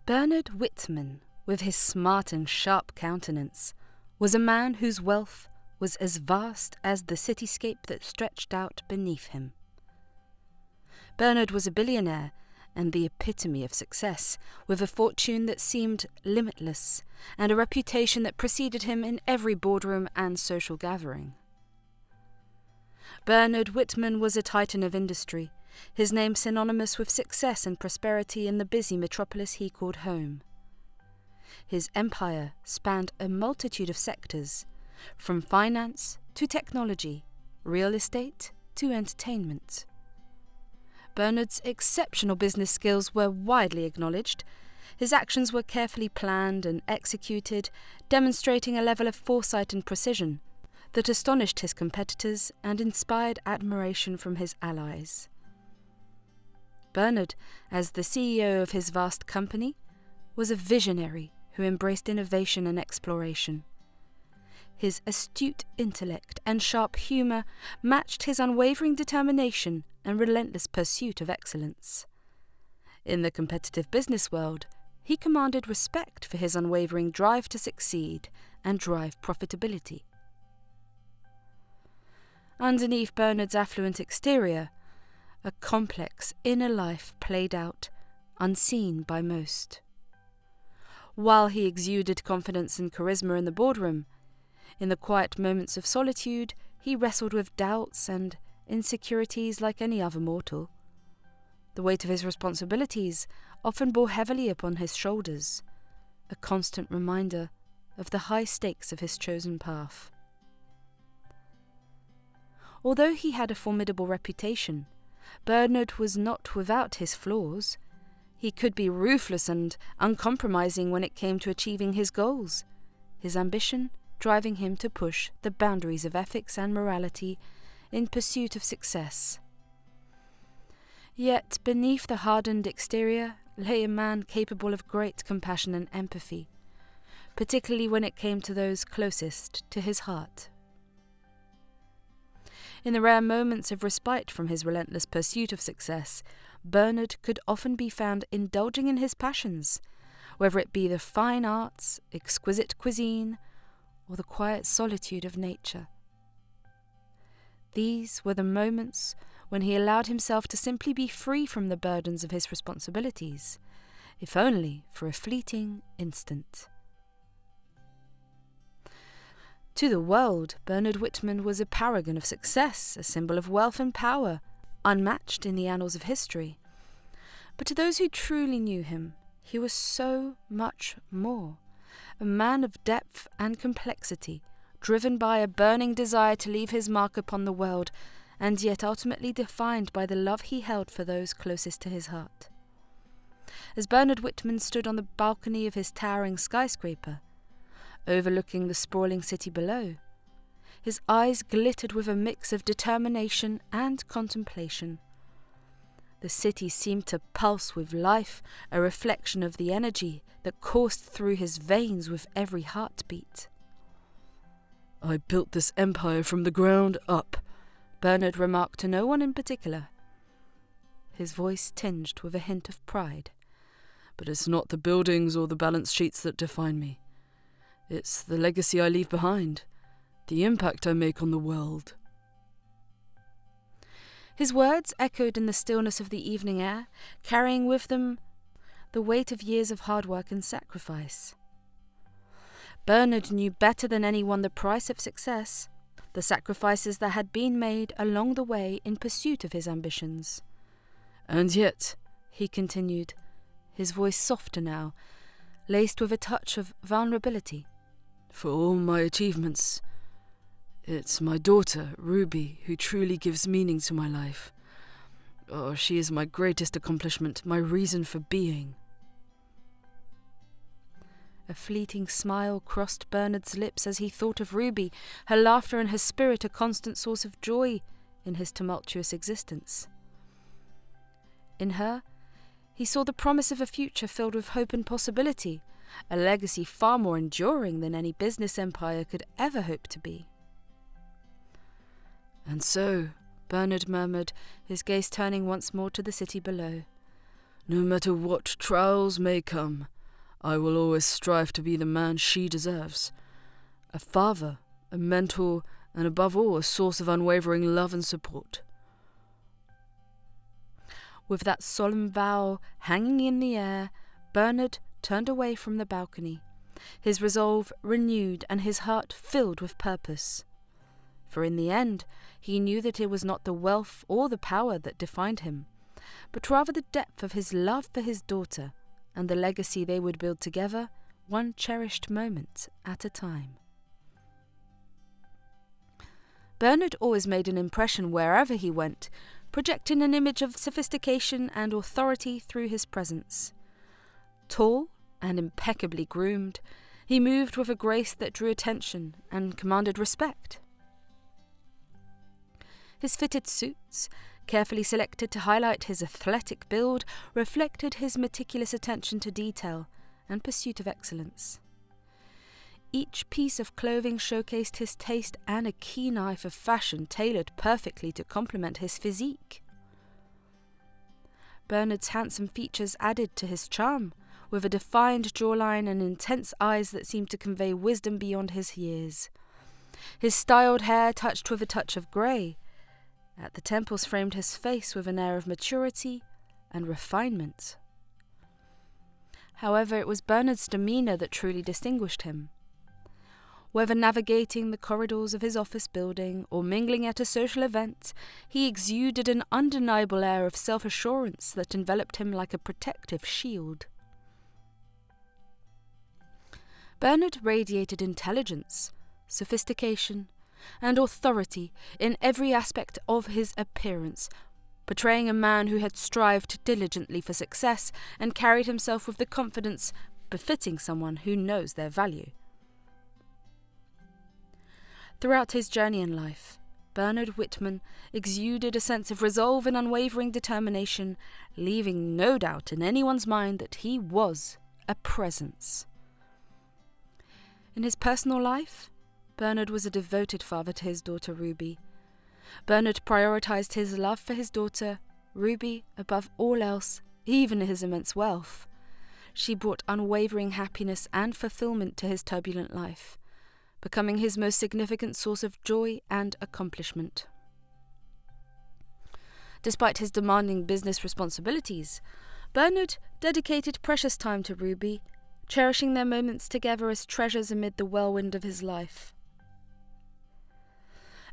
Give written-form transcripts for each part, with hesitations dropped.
Bernard Witman, with his smart and sharp countenance, was a man whose wealth was as vast as the cityscape that stretched out beneath him. Bernard was a billionaire and the epitome of success, with a fortune that seemed limitless and a reputation that preceded him in every boardroom and social gathering. Bernard Witman was a titan of industry, his name synonymous with success and prosperity in the busy metropolis he called home. His empire spanned a multitude of sectors, from finance to technology, real estate to entertainment. Bernard's exceptional business skills were widely acknowledged. His actions were carefully planned and executed, demonstrating a level of foresight and precision that astonished his competitors and inspired admiration from his allies. Bernard, as the CEO of his vast company, was a visionary who embraced innovation and exploration. His astute intellect and sharp humour matched his unwavering determination and relentless pursuit of excellence. In the competitive business world, he commanded respect for his unwavering drive to succeed and drive profitability. Underneath Bernard's affluent exterior, a complex inner life played out, unseen by most. While he exuded confidence and charisma in the boardroom, in the quiet moments of solitude he wrestled with doubts and insecurities like any other mortal. The weight of his responsibilities often bore heavily upon his shoulders, a constant reminder of the high stakes of his chosen path. Although he had a formidable reputation, Bernard was not without his flaws. He could be ruthless and uncompromising when it came to achieving his goals, his ambition driving him to push the boundaries of ethics and morality in pursuit of success. Yet beneath the hardened exterior lay a man capable of great compassion and empathy, particularly when it came to those closest to his heart. In the rare moments of respite from his relentless pursuit of success, Bernard could often be found indulging in his passions, whether it be the fine arts, exquisite cuisine, or the quiet solitude of nature. These were the moments when he allowed himself to simply be free from the burdens of his responsibilities, if only for a fleeting instant. To the world, Bernard Witman was a paragon of success, a symbol of wealth and power, unmatched in the annals of history. But to those who truly knew him, he was so much more. A man of depth and complexity, driven by a burning desire to leave his mark upon the world, and yet ultimately defined by the love he held for those closest to his heart. As Bernard Witman stood on the balcony of his towering skyscraper, overlooking the sprawling city below, his eyes glittered with a mix of determination and contemplation. The city seemed to pulse with life, a reflection of the energy that coursed through his veins with every heartbeat. "I built this empire from the ground up," Bernard remarked to no one in particular, his voice tinged with a hint of pride. "But it's not the buildings or the balance sheets that define me. It's the legacy I leave behind, the impact I make on the world." His words echoed in the stillness of the evening air, carrying with them the weight of years of hard work and sacrifice. Bernard knew better than anyone the price of success, the sacrifices that had been made along the way in pursuit of his ambitions. "And yet," he continued, his voice softer now, laced with a touch of vulnerability, "for all my achievements, it's my daughter, Ruby, who truly gives meaning to my life. Oh, she is my greatest accomplishment, my reason for being." A fleeting smile crossed Bernard's lips as he thought of Ruby, her laughter and her spirit a constant source of joy in his tumultuous existence. In her, he saw the promise of a future filled with hope and possibility, a legacy far more enduring than any business empire could ever hope to be. "And so," Bernard murmured, his gaze turning once more to the city below, "no matter what trials may come, I will always strive to be the man she deserves. A father, a mentor, and above all, a source of unwavering love and support. With that solemn vow hanging in the air, Bernard turned away from the balcony, his resolve renewed and his heart filled with purpose. For in the end, he knew that it was not the wealth or the power that defined him, but rather the depth of his love for his daughter and the legacy they would build together, one cherished moment at a time. Bernard always made an impression wherever he went, projecting an image of sophistication and authority through his presence. Tall and impeccably groomed, he moved with a grace that drew attention and commanded respect. His fitted suits, carefully selected to highlight his athletic build, reflected his meticulous attention to detail and pursuit of excellence. Each piece of clothing showcased his taste and a keen eye for fashion tailored perfectly to complement his physique. Bernard's handsome features added to his charm, with a defined jawline and intense eyes that seemed to convey wisdom beyond his years. His styled hair, touched with a touch of grey, at the temples framed his face with an air of maturity and refinement. However, it was Bernard's demeanour that truly distinguished him. Whether navigating the corridors of his office building or mingling at a social event, he exuded an undeniable air of self-assurance that enveloped him like a protective shield. Bernard radiated intelligence, sophistication, and authority in every aspect of his appearance, portraying a man who had strived diligently for success and carried himself with the confidence befitting someone who knows their value. Throughout his journey in life, Bernard Witman exuded a sense of resolve and unwavering determination, leaving no doubt in anyone's mind that he was a presence. In his personal life, Bernard was a devoted father to his daughter Ruby. Bernard prioritized his love for his daughter, Ruby, above all else, even his immense wealth. She brought unwavering happiness and fulfillment to his turbulent life, becoming his most significant source of joy and accomplishment. Despite his demanding business responsibilities, Bernard dedicated precious time to Ruby, cherishing their moments together as treasures amid the whirlwind of his life.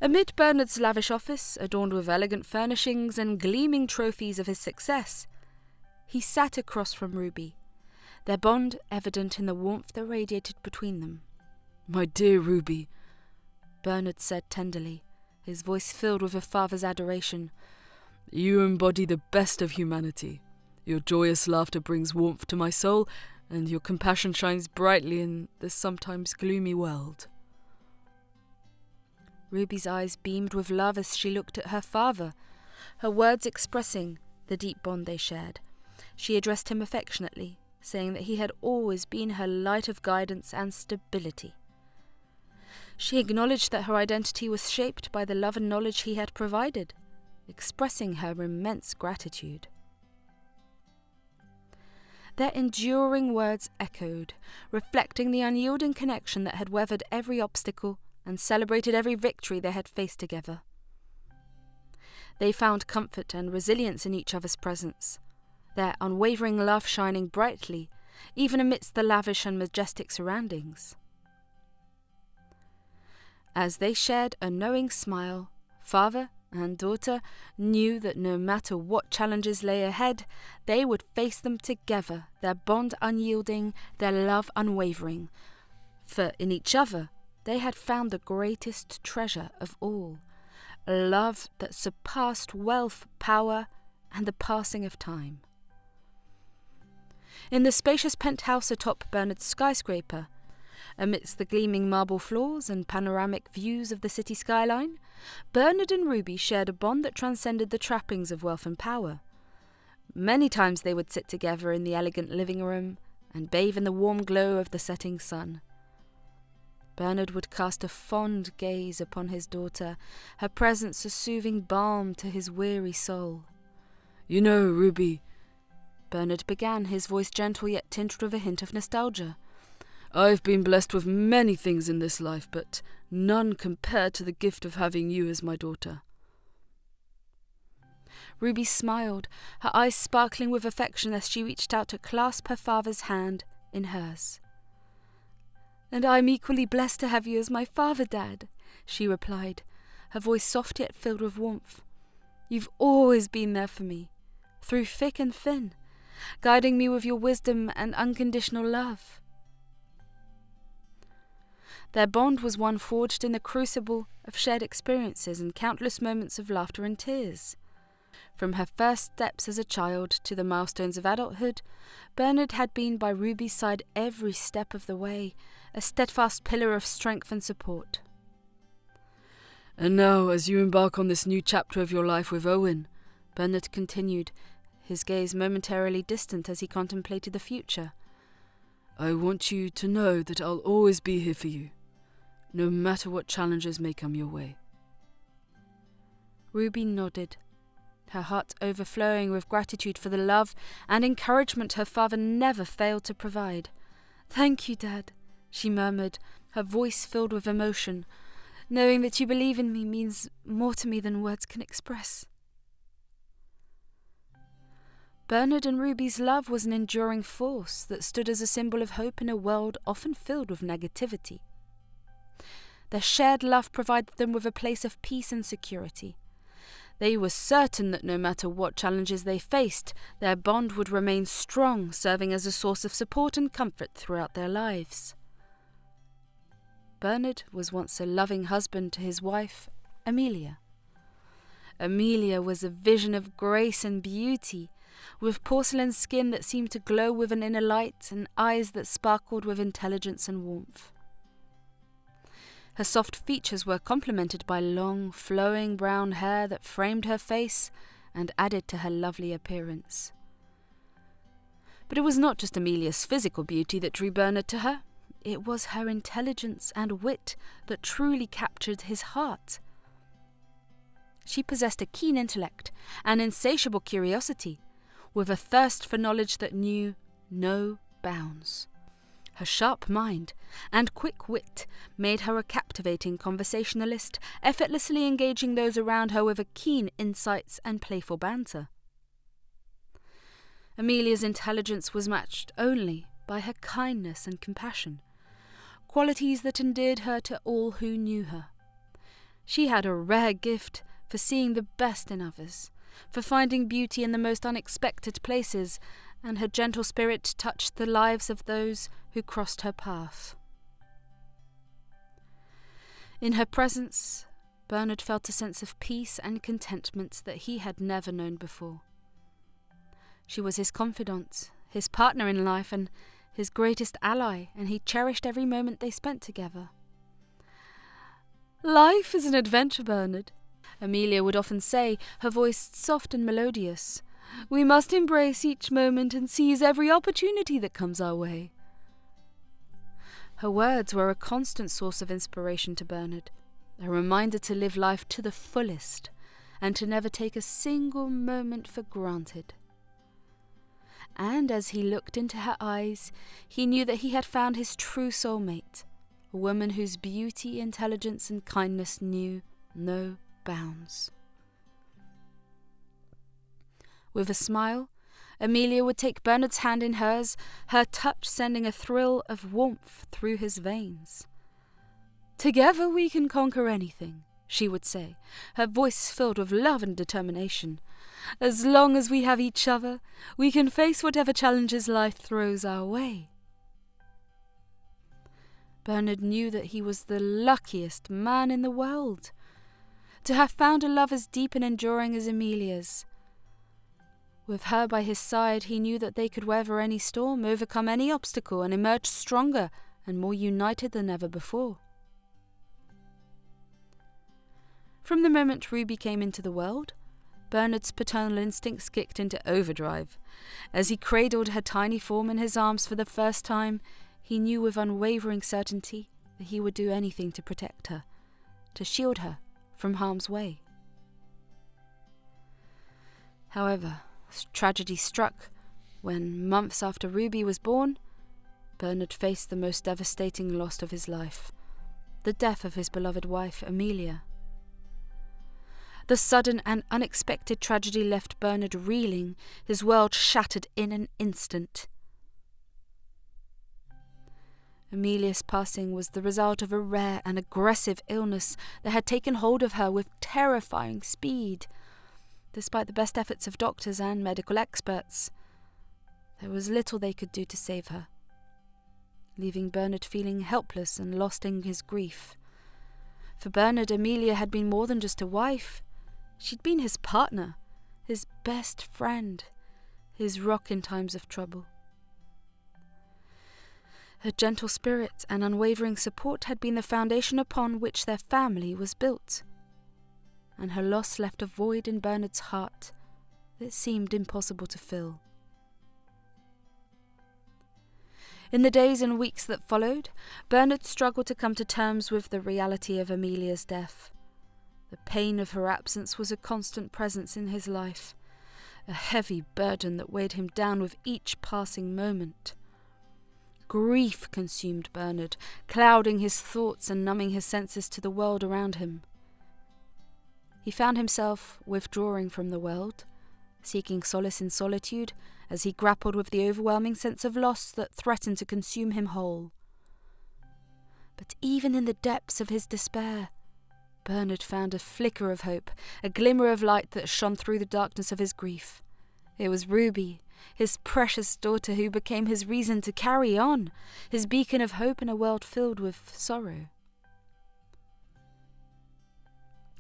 Amid Bernard's lavish office, adorned with elegant furnishings and gleaming trophies of his success, he sat across from Ruby, their bond evident in the warmth that radiated between them. "My dear Ruby," Bernard said tenderly, his voice filled with a father's adoration, "you embody the best of humanity. Your joyous laughter brings warmth to my soul, and your compassion shines brightly in this sometimes gloomy world." Ruby's eyes beamed with love as she looked at her father, her words expressing the deep bond they shared. She addressed him affectionately, saying that he had always been her light of guidance and stability. She acknowledged that her identity was shaped by the love and knowledge he had provided, expressing her immense gratitude. Their enduring words echoed, reflecting the unyielding connection that had weathered every obstacle and celebrated every victory they had faced together. They found comfort and resilience in each other's presence, their unwavering love shining brightly, even amidst the lavish and majestic surroundings. As they shared a knowing smile, father and daughter knew that no matter what challenges lay ahead, they would face them together, their bond unyielding, their love unwavering. For in each other, they had found the greatest treasure of all, a love that surpassed wealth, power, and the passing of time. In the spacious penthouse atop Bernard's skyscraper, amidst the gleaming marble floors and panoramic views of the city skyline, Bernard and Ruby shared a bond that transcended the trappings of wealth and power. Many times they would sit together in the elegant living room and bathe in the warm glow of the setting sun. Bernard would cast a fond gaze upon his daughter, her presence a soothing balm to his weary soul. "You know, Ruby," Bernard began, his voice gentle yet tinged with a hint of nostalgia. "I've been blessed with many things in this life, but none compared to the gift of having you as my daughter." Ruby smiled, her eyes sparkling with affection as she reached out to clasp her father's hand in hers. "And I'm equally blessed to have you as my father, Dad," she replied, her voice soft yet filled with warmth. "You've always been there for me, through thick and thin, guiding me with your wisdom and unconditional love." Their bond was one forged in the crucible of shared experiences and countless moments of laughter and tears. From her first steps as a child to the milestones of adulthood, Bernard had been by Ruby's side every step of the way, a steadfast pillar of strength and support. "And now, as you embark on this new chapter of your life with Owen," Bernard continued, his gaze momentarily distant as he contemplated the future, "I want you to know that I'll always be here for you, no matter what challenges may come your way." Ruby nodded, her heart overflowing with gratitude for the love and encouragement her father never failed to provide. "Thank you, Dad," she murmured, her voice filled with emotion. "Knowing that you believe in me means more to me than words can express." Bernard and Ruby's love was an enduring force that stood as a symbol of hope in a world often filled with negativity. Their shared love provided them with a place of peace and security. They were certain that no matter what challenges they faced, their bond would remain strong, serving as a source of support and comfort throughout their lives. Bernard was once a loving husband to his wife, Amelia. Amelia was a vision of grace and beauty, with porcelain skin that seemed to glow with an inner light and eyes that sparkled with intelligence and warmth. Her soft features were complemented by long, flowing brown hair that framed her face and added to her lovely appearance. But it was not just Amelia's physical beauty that drew Bernard to her. It was her intelligence and wit that truly captured his heart. She possessed a keen intellect, an insatiable curiosity, with a thirst for knowledge that knew no bounds. Her sharp mind and quick wit made her a captivating conversationalist, effortlessly engaging those around her with a keen insights and playful banter. Amelia's intelligence was matched only by her kindness and compassion, qualities that endeared her to all who knew her. She had a rare gift for seeing the best in others, for finding beauty in the most unexpected places, and her gentle spirit touched the lives of those who crossed her path. In her presence, Bernard felt a sense of peace and contentment that he had never known before. She was his confidant, his partner in life, and his greatest ally, and he cherished every moment they spent together. "Life is an adventure, Bernard," Amelia would often say, her voice soft and melodious. "We must embrace each moment and seize every opportunity that comes our way." Her words were a constant source of inspiration to Bernard, a reminder to live life to the fullest and to never take a single moment for granted. And as he looked into her eyes, he knew that he had found his true soulmate, a woman whose beauty, intelligence, and kindness knew no bounds. With a smile, Amelia would take Bernard's hand in hers, her touch sending a thrill of warmth through his veins. "Together we can conquer anything," she would say, her voice filled with love and determination. "As long as we have each other, we can face whatever challenges life throws our way." Bernard knew that he was the luckiest man in the world, to have found a love as deep and enduring as Amelia's. With her by his side, he knew that they could weather any storm, overcome any obstacle, and emerge stronger and more united than ever before. From the moment Ruby came into the world, Bernard's paternal instincts kicked into overdrive. As he cradled her tiny form in his arms for the first time, he knew with unwavering certainty that he would do anything to protect her, to shield her from harm's way. However, as tragedy struck, When, months after Ruby was born, Bernard faced the most devastating loss of his life, the death of his beloved wife, Amelia. The sudden and unexpected tragedy left Bernard reeling, his world shattered in an instant. Amelia's passing was the result of a rare and aggressive illness that had taken hold of her with terrifying speed. Despite the best efforts of doctors and medical experts, there was little they could do to save her, leaving Bernard feeling helpless and lost in his grief. For Bernard, Amelia had been more than just a wife. She'd been his partner, his best friend, his rock in times of trouble. Her gentle spirit and unwavering support had been the foundation upon which their family was built, and her loss left a void in Bernard's heart that seemed impossible to fill. In the days and weeks that followed, Bernard struggled to come to terms with the reality of Amelia's death. The pain of her absence was a constant presence in his life, a heavy burden that weighed him down with each passing moment. Grief consumed Bernard, clouding his thoughts and numbing his senses to the world around him. He found himself withdrawing from the world, seeking solace in solitude as he grappled with the overwhelming sense of loss that threatened to consume him whole. But even in the depths of his despair, Bernard found a flicker of hope, a glimmer of light that shone through the darkness of his grief. It was Ruby, his precious daughter, who became his reason to carry on, his beacon of hope in a world filled with sorrow.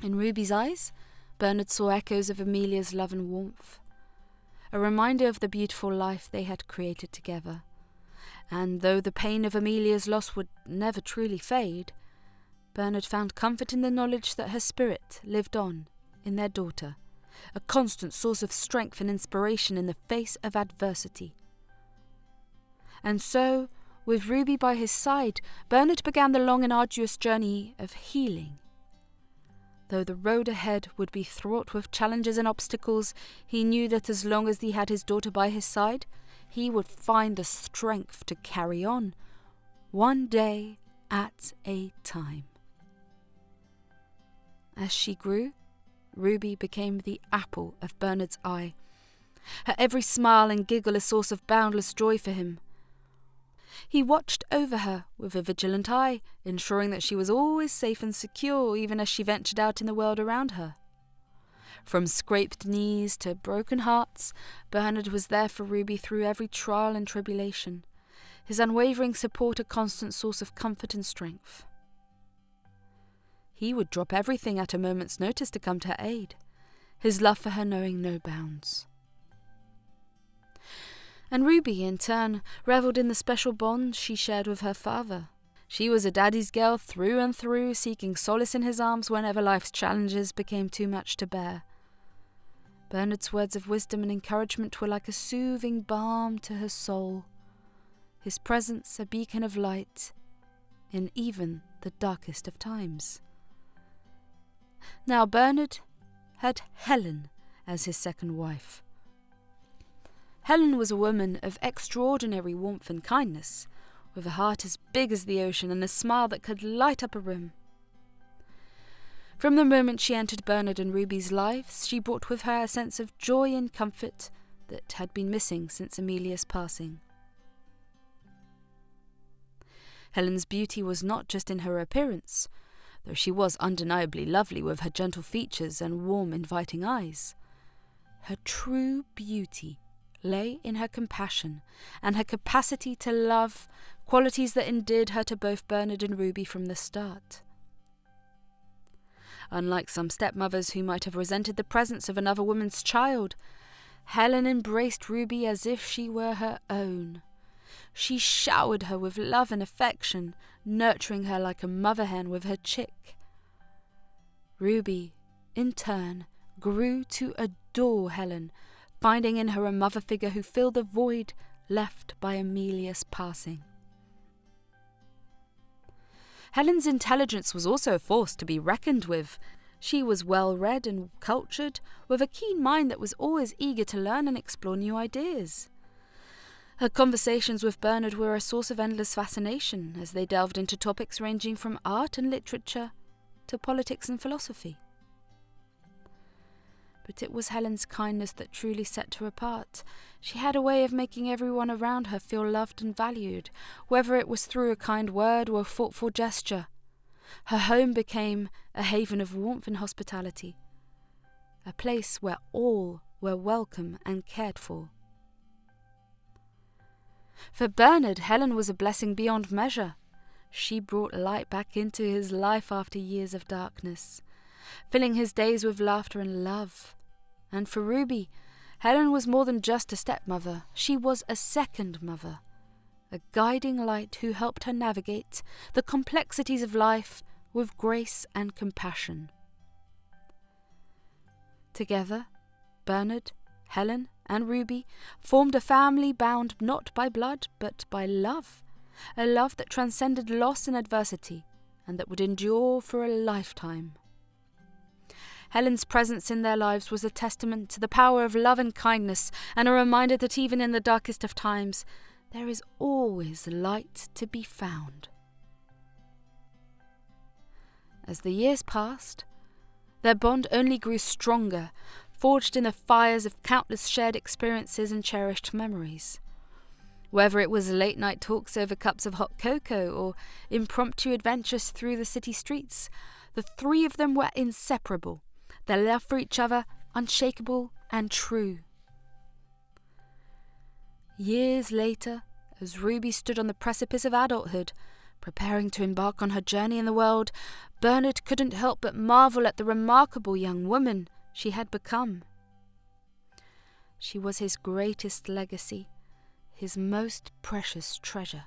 In Ruby's eyes, Bernard saw echoes of Amelia's love and warmth, a reminder of the beautiful life they had created together. And though the pain of Amelia's loss would never truly fade, Bernard found comfort in the knowledge that her spirit lived on in their daughter, a constant source of strength and inspiration in the face of adversity. And so, with Ruby by his side, Bernard began the long and arduous journey of healing. Though the road ahead would be fraught with challenges and obstacles, he knew that as long as he had his daughter by his side, he would find the strength to carry on, one day at a time. As she grew, Ruby became the apple of Bernard's eye, her every smile and giggle a source of boundless joy for him. He watched over her with a vigilant eye, ensuring that she was always safe and secure even as she ventured out in the world around her. From scraped knees to broken hearts, Bernard was there for Ruby through every trial and tribulation, his unwavering support a constant source of comfort and strength. He would drop everything at a moment's notice to come to her aid, his love for her knowing no bounds. And Ruby, in turn, revelled in the special bond she shared with her father. She was a daddy's girl through and through, seeking solace in his arms whenever life's challenges became too much to bear. Bernard's words of wisdom and encouragement were like a soothing balm to her soul, his presence a beacon of light in even the darkest of times. Now Bernard had Helen as his second wife. Helen was a woman of extraordinary warmth and kindness, with a heart as big as the ocean and a smile that could light up a room. From the moment she entered Bernard and Ruby's lives, she brought with her a sense of joy and comfort that had been missing since Amelia's passing. Helen's beauty was not just in her appearance, though she was undeniably lovely with her gentle features and warm, inviting eyes. Her true beauty lay in her compassion and her capacity to love, qualities that endeared her to both Bernard and Ruby from the start. Unlike some stepmothers who might have resented the presence of another woman's child, Helen embraced Ruby as if she were her own. She showered her with love and affection, nurturing her like a mother hen with her chick. Ruby, in turn, grew to adore Helen, finding in her a mother figure who filled the void left by Amelia's passing. Helen's intelligence was also a force to be reckoned with. She was well-read and cultured, with a keen mind that was always eager to learn and explore new ideas. Her conversations with Bernard were a source of endless fascination as they delved into topics ranging from art and literature to politics and philosophy. But it was Helen's kindness that truly set her apart. She had a way of making everyone around her feel loved and valued, whether it was through a kind word or a thoughtful gesture. Her home became a haven of warmth and hospitality, a place where all were welcome and cared for. For Bernard, Helen was a blessing beyond measure. She brought light back into his life after years of darkness, filling his days with laughter and love. And for Ruby, Helen was more than just a stepmother. She was a second mother, a guiding light who helped her navigate the complexities of life with grace and compassion. Together, Bernard, Helen, and Ruby formed a family bound not by blood but by love, a love that transcended loss and adversity, and that would endure for a lifetime. Helen's presence in their lives was a testament to the power of love and kindness, and a reminder that even in the darkest of times, there is always light to be found. As the years passed, their bond only grew stronger, forged in the fires of countless shared experiences and cherished memories. Whether it was late-night talks over cups of hot cocoa or impromptu adventures through the city streets, the three of them were inseparable, their love for each other unshakable and true. Years later, as Ruby stood on the precipice of adulthood, preparing to embark on her journey in the world, Bernard couldn't help but marvel at the remarkable young woman she had become. She was his greatest legacy, his most precious treasure,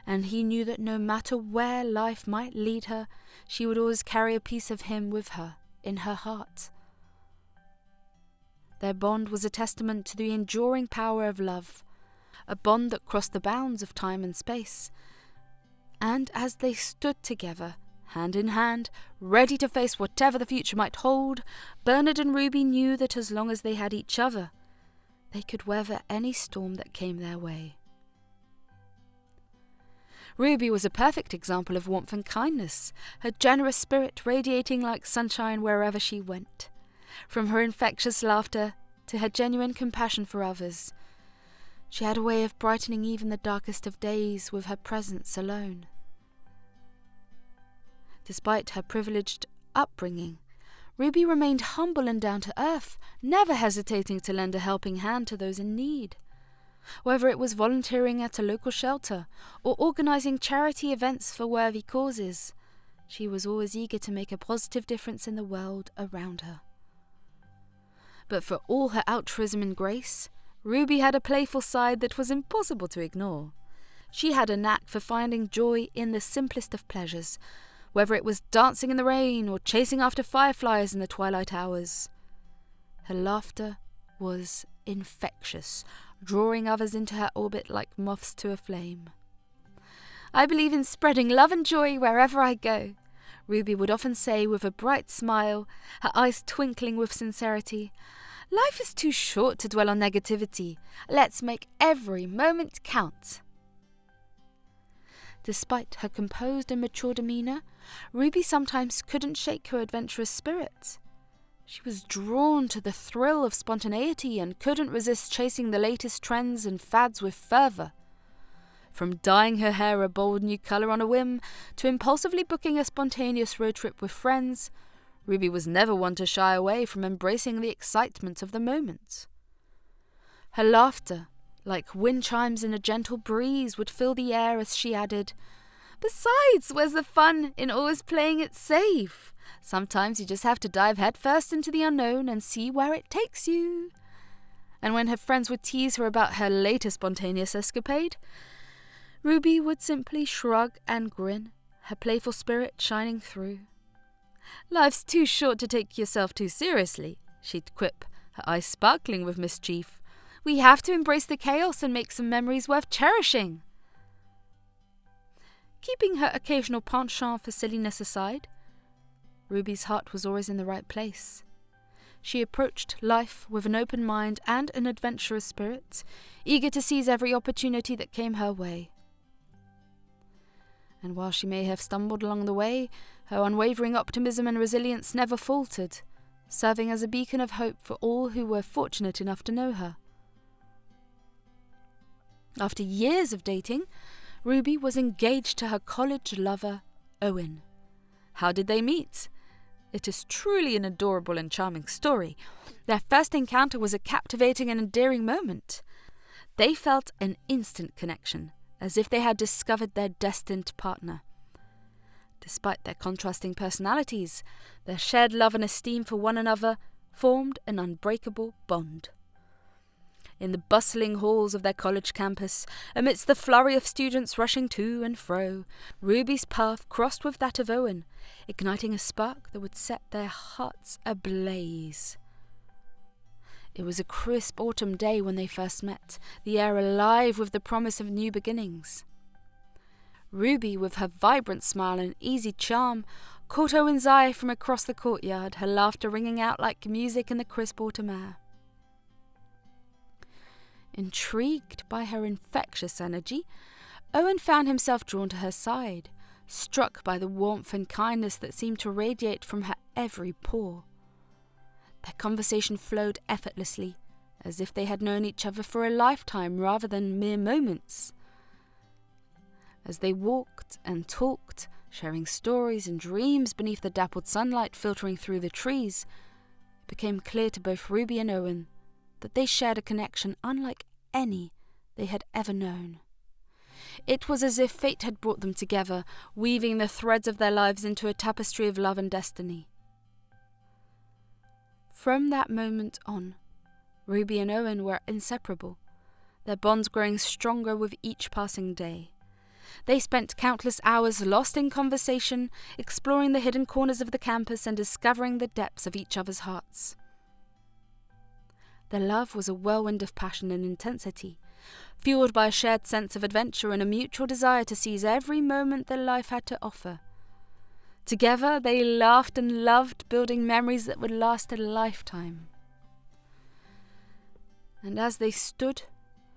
and he knew that no matter where life might lead her, she would always carry a piece of him with her in her heart. Their bond was a testament to the enduring power of love, a bond that crossed the bounds of time and space. And as they stood together, hand in hand, ready to face whatever the future might hold, Bernard and Ruby knew that as long as they had each other, they could weather any storm that came their way. Ruby was a perfect example of warmth and kindness, her generous spirit radiating like sunshine wherever she went. From her infectious laughter to her genuine compassion for others, she had a way of brightening even the darkest of days with her presence alone. Despite her privileged upbringing, Ruby remained humble and down to earth, never hesitating to lend a helping hand to those in need. Whether it was volunteering at a local shelter or organising charity events for worthy causes, she was always eager to make a positive difference in the world around her. But for all her altruism and grace, Ruby had a playful side that was impossible to ignore. She had a knack for finding joy in the simplest of pleasures, whether it was dancing in the rain or chasing after fireflies in the twilight hours. Her laughter was infectious, drawing others into her orbit like moths to a flame. "I believe in spreading love and joy wherever I go," Ruby would often say with a bright smile, her eyes twinkling with sincerity. "Life is too short to dwell on negativity. Let's make every moment count." Despite her composed and mature demeanour, Ruby sometimes couldn't shake her adventurous spirit. She was drawn to the thrill of spontaneity and couldn't resist chasing the latest trends and fads with fervour. From dyeing her hair a bold new colour on a whim to impulsively booking a spontaneous road trip with friends, Ruby was never one to shy away from embracing the excitement of the moment. Her laughter, like wind chimes in a gentle breeze, would fill the air as she added, "Besides, where's the fun in always playing it safe? Sometimes you just have to dive headfirst into the unknown and see where it takes you." And when her friends would tease her about her latest spontaneous escapade, Ruby would simply shrug and grin, her playful spirit shining through. "Life's too short to take yourself too seriously," she'd quip, her eyes sparkling with mischief. "We have to embrace the chaos and make some memories worth cherishing." Keeping her occasional penchant for silliness aside, Ruby's heart was always in the right place. She approached life with an open mind and an adventurous spirit, eager to seize every opportunity that came her way. And while she may have stumbled along the way, her unwavering optimism and resilience never faltered, serving as a beacon of hope for all who were fortunate enough to know her. After years of dating, Ruby was engaged to her college lover, Owen. How did they meet? It is truly an adorable and charming story. Their first encounter was a captivating and endearing moment. They felt an instant connection, as if they had discovered their destined partner. Despite their contrasting personalities, their shared love and esteem for one another formed an unbreakable bond. In the bustling halls of their college campus, amidst the flurry of students rushing to and fro, Ruby's path crossed with that of Owen, igniting a spark that would set their hearts ablaze. It was a crisp autumn day when they first met, the air alive with the promise of new beginnings. Ruby, with her vibrant smile and easy charm, caught Owen's eye from across the courtyard, her laughter ringing out like music in the crisp autumn air. Intrigued by her infectious energy, Owen found himself drawn to her side, struck by the warmth and kindness that seemed to radiate from her every pore. Their conversation flowed effortlessly, as if they had known each other for a lifetime rather than mere moments. As they walked and talked, sharing stories and dreams beneath the dappled sunlight filtering through the trees, it became clear to both Ruby and Owen that they shared a connection unlike any they had ever known. It was as if fate had brought them together, weaving the threads of their lives into a tapestry of love and destiny. From that moment on, Ruby and Owen were inseparable, their bonds growing stronger with each passing day. They spent countless hours lost in conversation, exploring the hidden corners of the campus and discovering the depths of each other's hearts. Their love was a whirlwind of passion and intensity, fueled by a shared sense of adventure and a mutual desire to seize every moment that life had to offer. Together they laughed and loved, building memories that would last a lifetime. And as they stood,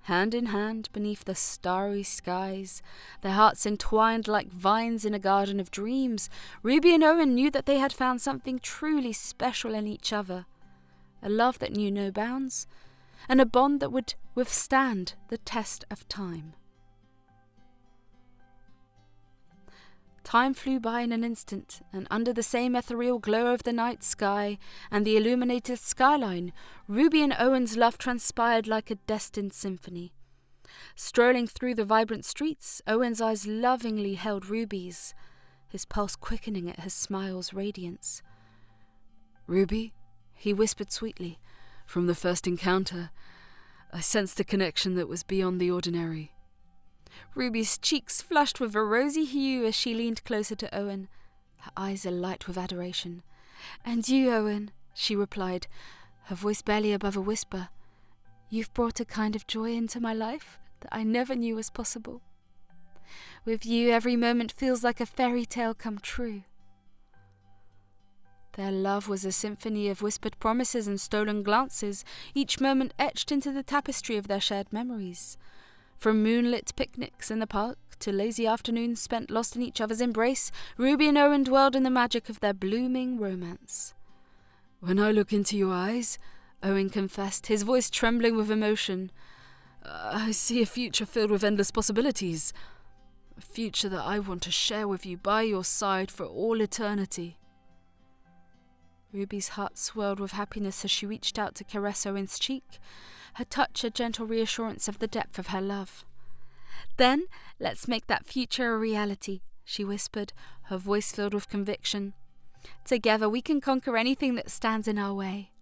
hand in hand beneath the starry skies, their hearts entwined like vines in a garden of dreams, Ruby and Owen knew that they had found something truly special in each other, a love that knew no bounds, and a bond that would withstand the test of time. Time flew by in an instant, and under the same ethereal glow of the night sky and the illuminated skyline, Ruby and Owen's love transpired like a destined symphony. Strolling through the vibrant streets, Owen's eyes lovingly held Ruby's, his pulse quickening at her smile's radiance. "Ruby," he whispered sweetly, "from the first encounter, I sensed a connection that was beyond the ordinary." Ruby's cheeks flushed with a rosy hue as she leaned closer to Owen, her eyes alight with adoration. "And you, Owen," she replied, her voice barely above a whisper, "you've brought a kind of joy into my life that I never knew was possible. With you, every moment feels like a fairy tale come true." Their love was a symphony of whispered promises and stolen glances, each moment etched into the tapestry of their shared memories. From moonlit picnics in the park to lazy afternoons spent lost in each other's embrace, Ruby and Owen dwelled in the magic of their blooming romance. "When I look into your eyes," Owen confessed, his voice trembling with emotion, "I see a future filled with endless possibilities. A future that I want to share with you by your side for all eternity." Ruby's heart swelled with happiness as she reached out to caress Owen's cheek, her touch a gentle reassurance of the depth of her love. "Then let's make that future a reality," she whispered, her voice filled with conviction. "Together we can conquer anything that stands in our way."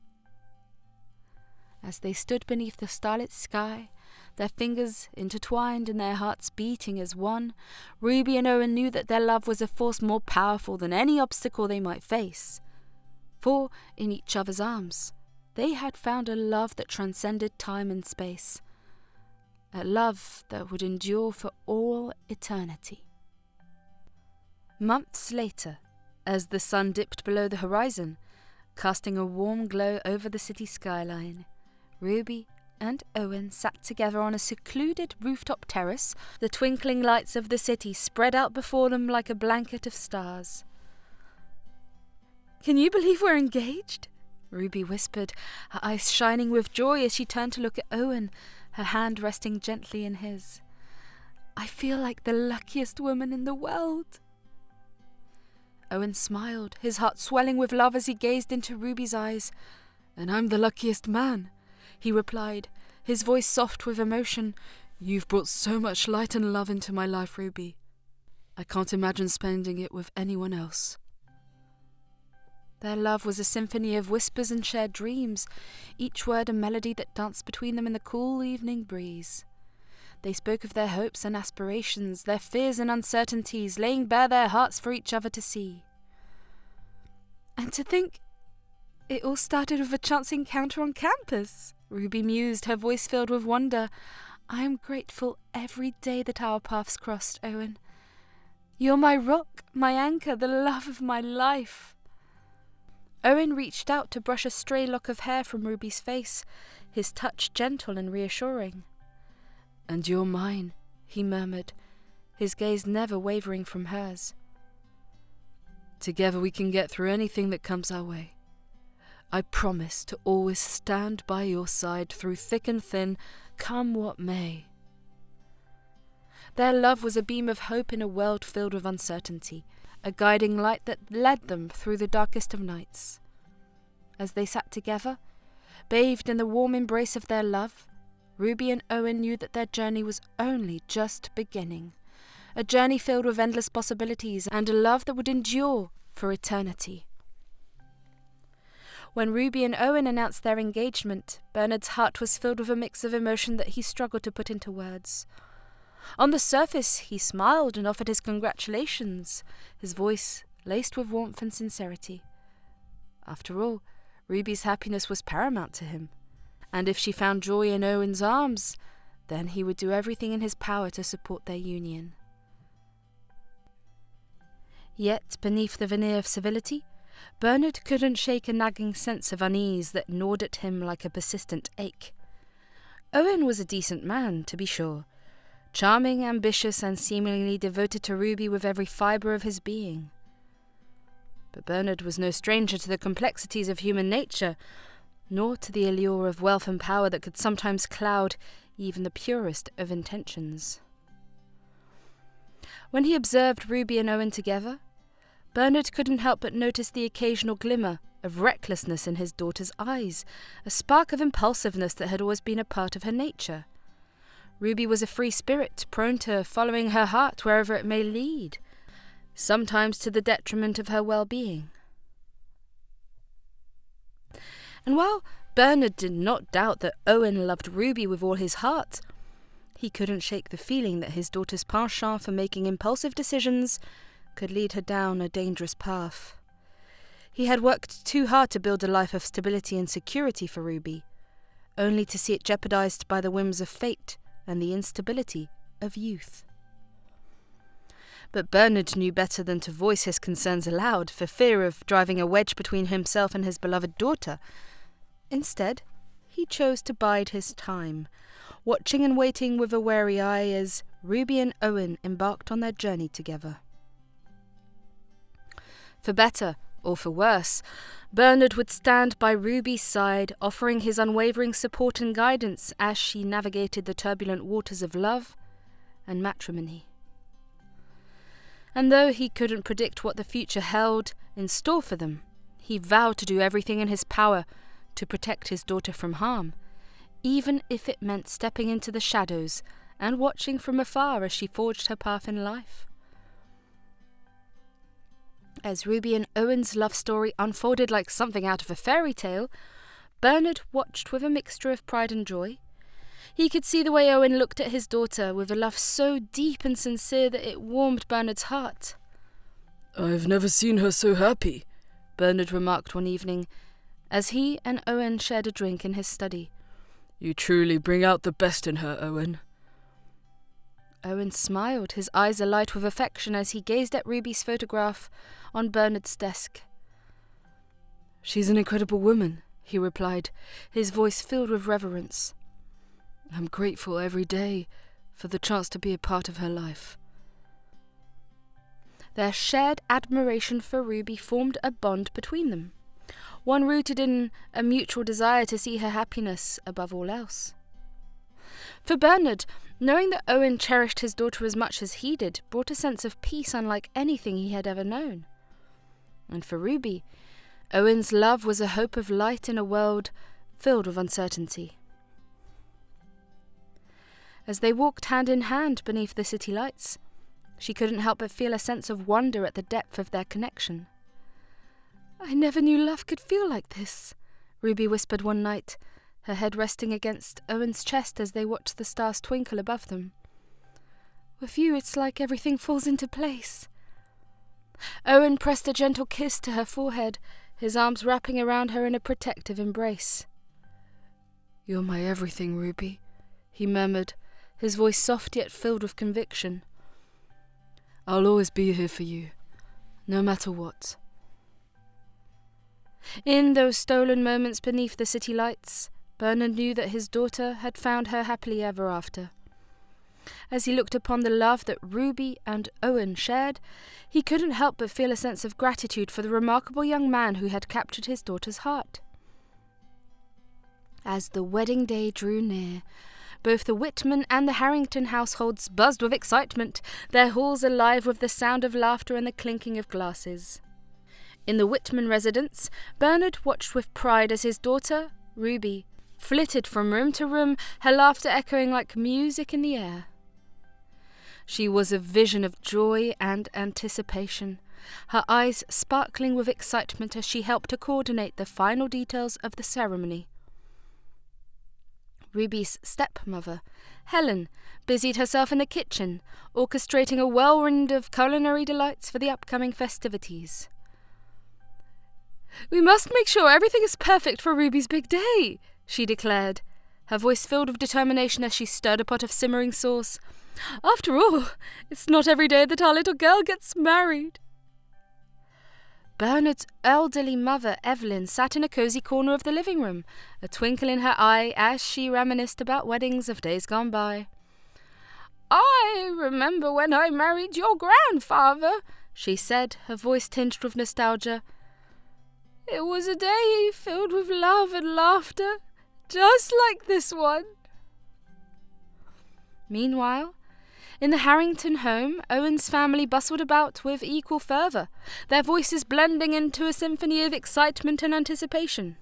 As they stood beneath the starlit sky, their fingers intertwined and their hearts beating as one, Ruby and Owen knew that their love was a force more powerful than any obstacle they might face. For, in each other's arms, they had found a love that transcended time and space, a love that would endure for all eternity. Months later, as the sun dipped below the horizon, casting a warm glow over the city skyline. Ruby and Owen sat together on a secluded rooftop terrace, the twinkling lights of the city spread out before them like a blanket of stars. "Can you believe we're engaged?" Ruby whispered, her eyes shining with joy as she turned to look at Owen, her hand resting gently in his. "I feel like the luckiest woman in the world." Owen smiled, his heart swelling with love as he gazed into Ruby's eyes. "And I'm the luckiest man," he replied, his voice soft with emotion. "You've brought so much light and love into my life, Ruby. I can't imagine spending it with anyone else." Their love was a symphony of whispers and shared dreams, each word a melody that danced between them in the cool evening breeze. They spoke of their hopes and aspirations, their fears and uncertainties, laying bare their hearts for each other to see. "And to think it all started with a chance encounter on campus," Ruby mused, her voice filled with wonder. "I am grateful every day that our paths crossed, Owen. You're my rock, my anchor, the love of my life." Owen reached out to brush a stray lock of hair from Ruby's face, his touch gentle and reassuring. "And you're mine," he murmured, his gaze never wavering from hers. "Together we can get through anything that comes our way. I promise to always stand by your side through thick and thin, come what may." Their love was a beam of hope in a world filled with uncertainty, a guiding light that led them through the darkest of nights. As they sat together, bathed in the warm embrace of their love, Ruby and Owen knew that their journey was only just beginning, a journey filled with endless possibilities and a love that would endure for eternity. When Ruby and Owen announced their engagement, Bernard's heart was filled with a mix of emotion that he struggled to put into words. On the surface, he smiled and offered his congratulations, his voice laced with warmth and sincerity. After all, Ruby's happiness was paramount to him, and if she found joy in Owen's arms, then he would do everything in his power to support their union. Yet, beneath the veneer of civility, Bernard couldn't shake a nagging sense of unease that gnawed at him like a persistent ache. Owen was a decent man, to be sure, charming, ambitious, and seemingly devoted to Ruby with every fibre of his being. But Bernard was no stranger to the complexities of human nature, nor to the allure of wealth and power that could sometimes cloud even the purest of intentions. When he observed Ruby and Owen together, Bernard couldn't help but notice the occasional glimmer of recklessness in his daughter's eyes, a spark of impulsiveness that had always been a part of her nature. Ruby was a free spirit, prone to following her heart wherever it may lead, sometimes to the detriment of her well-being. And while Bernard did not doubt that Owen loved Ruby with all his heart, he couldn't shake the feeling that his daughter's penchant for making impulsive decisions could lead her down a dangerous path. He had worked too hard to build a life of stability and security for Ruby, only to see it jeopardized by the whims of fate and the instability of youth. But Bernard knew better than to voice his concerns aloud for fear of driving a wedge between himself and his beloved daughter. Instead, he chose to bide his time, watching and waiting with a wary eye as Ruby and Owen embarked on their journey together. For better or for worse, Bernard would stand by Ruby's side, offering his unwavering support and guidance as she navigated the turbulent waters of love and matrimony. And though he couldn't predict what the future held in store for them, he vowed to do everything in his power to protect his daughter from harm, even if it meant stepping into the shadows and watching from afar as she forged her path in life. As Ruby and Owen's love story unfolded like something out of a fairy tale, Bernard watched with a mixture of pride and joy. He could see the way Owen looked at his daughter with a love so deep and sincere that it warmed Bernard's heart. "I've never seen her so happy," Bernard remarked one evening, as he and Owen shared a drink in his study. "You truly bring out the best in her, Owen." Owen smiled, his eyes alight with affection as he gazed at Ruby's photograph on Bernard's desk. "She's an incredible woman," he replied, his voice filled with reverence. "I'm grateful every day for the chance to be a part of her life." Their shared admiration for Ruby formed a bond between them, one rooted in a mutual desire to see her happiness above all else. For Bernard, knowing that Owen cherished his daughter as much as he did brought a sense of peace unlike anything he had ever known. And for Ruby, Owen's love was a hope of light in a world filled with uncertainty. As they walked hand in hand beneath the city lights, she couldn't help but feel a sense of wonder at the depth of their connection. "I never knew love could feel like this," Ruby whispered one night, her head resting against Owen's chest as they watched the stars twinkle above them. "With you, it's like everything falls into place." Owen pressed a gentle kiss to her forehead, his arms wrapping around her in a protective embrace. "You're my everything, Ruby," he murmured, his voice soft yet filled with conviction. "I'll always be here for you, no matter what." In those stolen moments beneath the city lights, Bernard knew that his daughter had found her happily ever after. As he looked upon the love that Ruby and Owen shared, he couldn't help but feel a sense of gratitude for the remarkable young man who had captured his daughter's heart. As the wedding day drew near, both the Whitman and the Harrington households buzzed with excitement, their halls alive with the sound of laughter and the clinking of glasses. In the Whitman residence, Bernard watched with pride as his daughter, Ruby, flitted from room to room, her laughter echoing like music in the air. She was a vision of joy and anticipation, her eyes sparkling with excitement as she helped to coordinate the final details of the ceremony. Ruby's stepmother, Helen, busied herself in the kitchen, orchestrating a whirlwind of culinary delights for the upcoming festivities. "We must make sure everything is perfect for Ruby's big day," she declared, her voice filled with determination as she stirred a pot of simmering sauce. "After all, it's not every day that our little girl gets married." Bernard's elderly mother, Evelyn, sat in a cosy corner of the living room, a twinkle in her eye as she reminisced about weddings of days gone by. "I remember when I married your grandfather," she said, her voice tinged with nostalgia. "It was a day filled with love and laughter, just like this one." Meanwhile, in the Harrington home, Owen's family bustled about with equal fervour, their voices blending into a symphony of excitement and anticipation.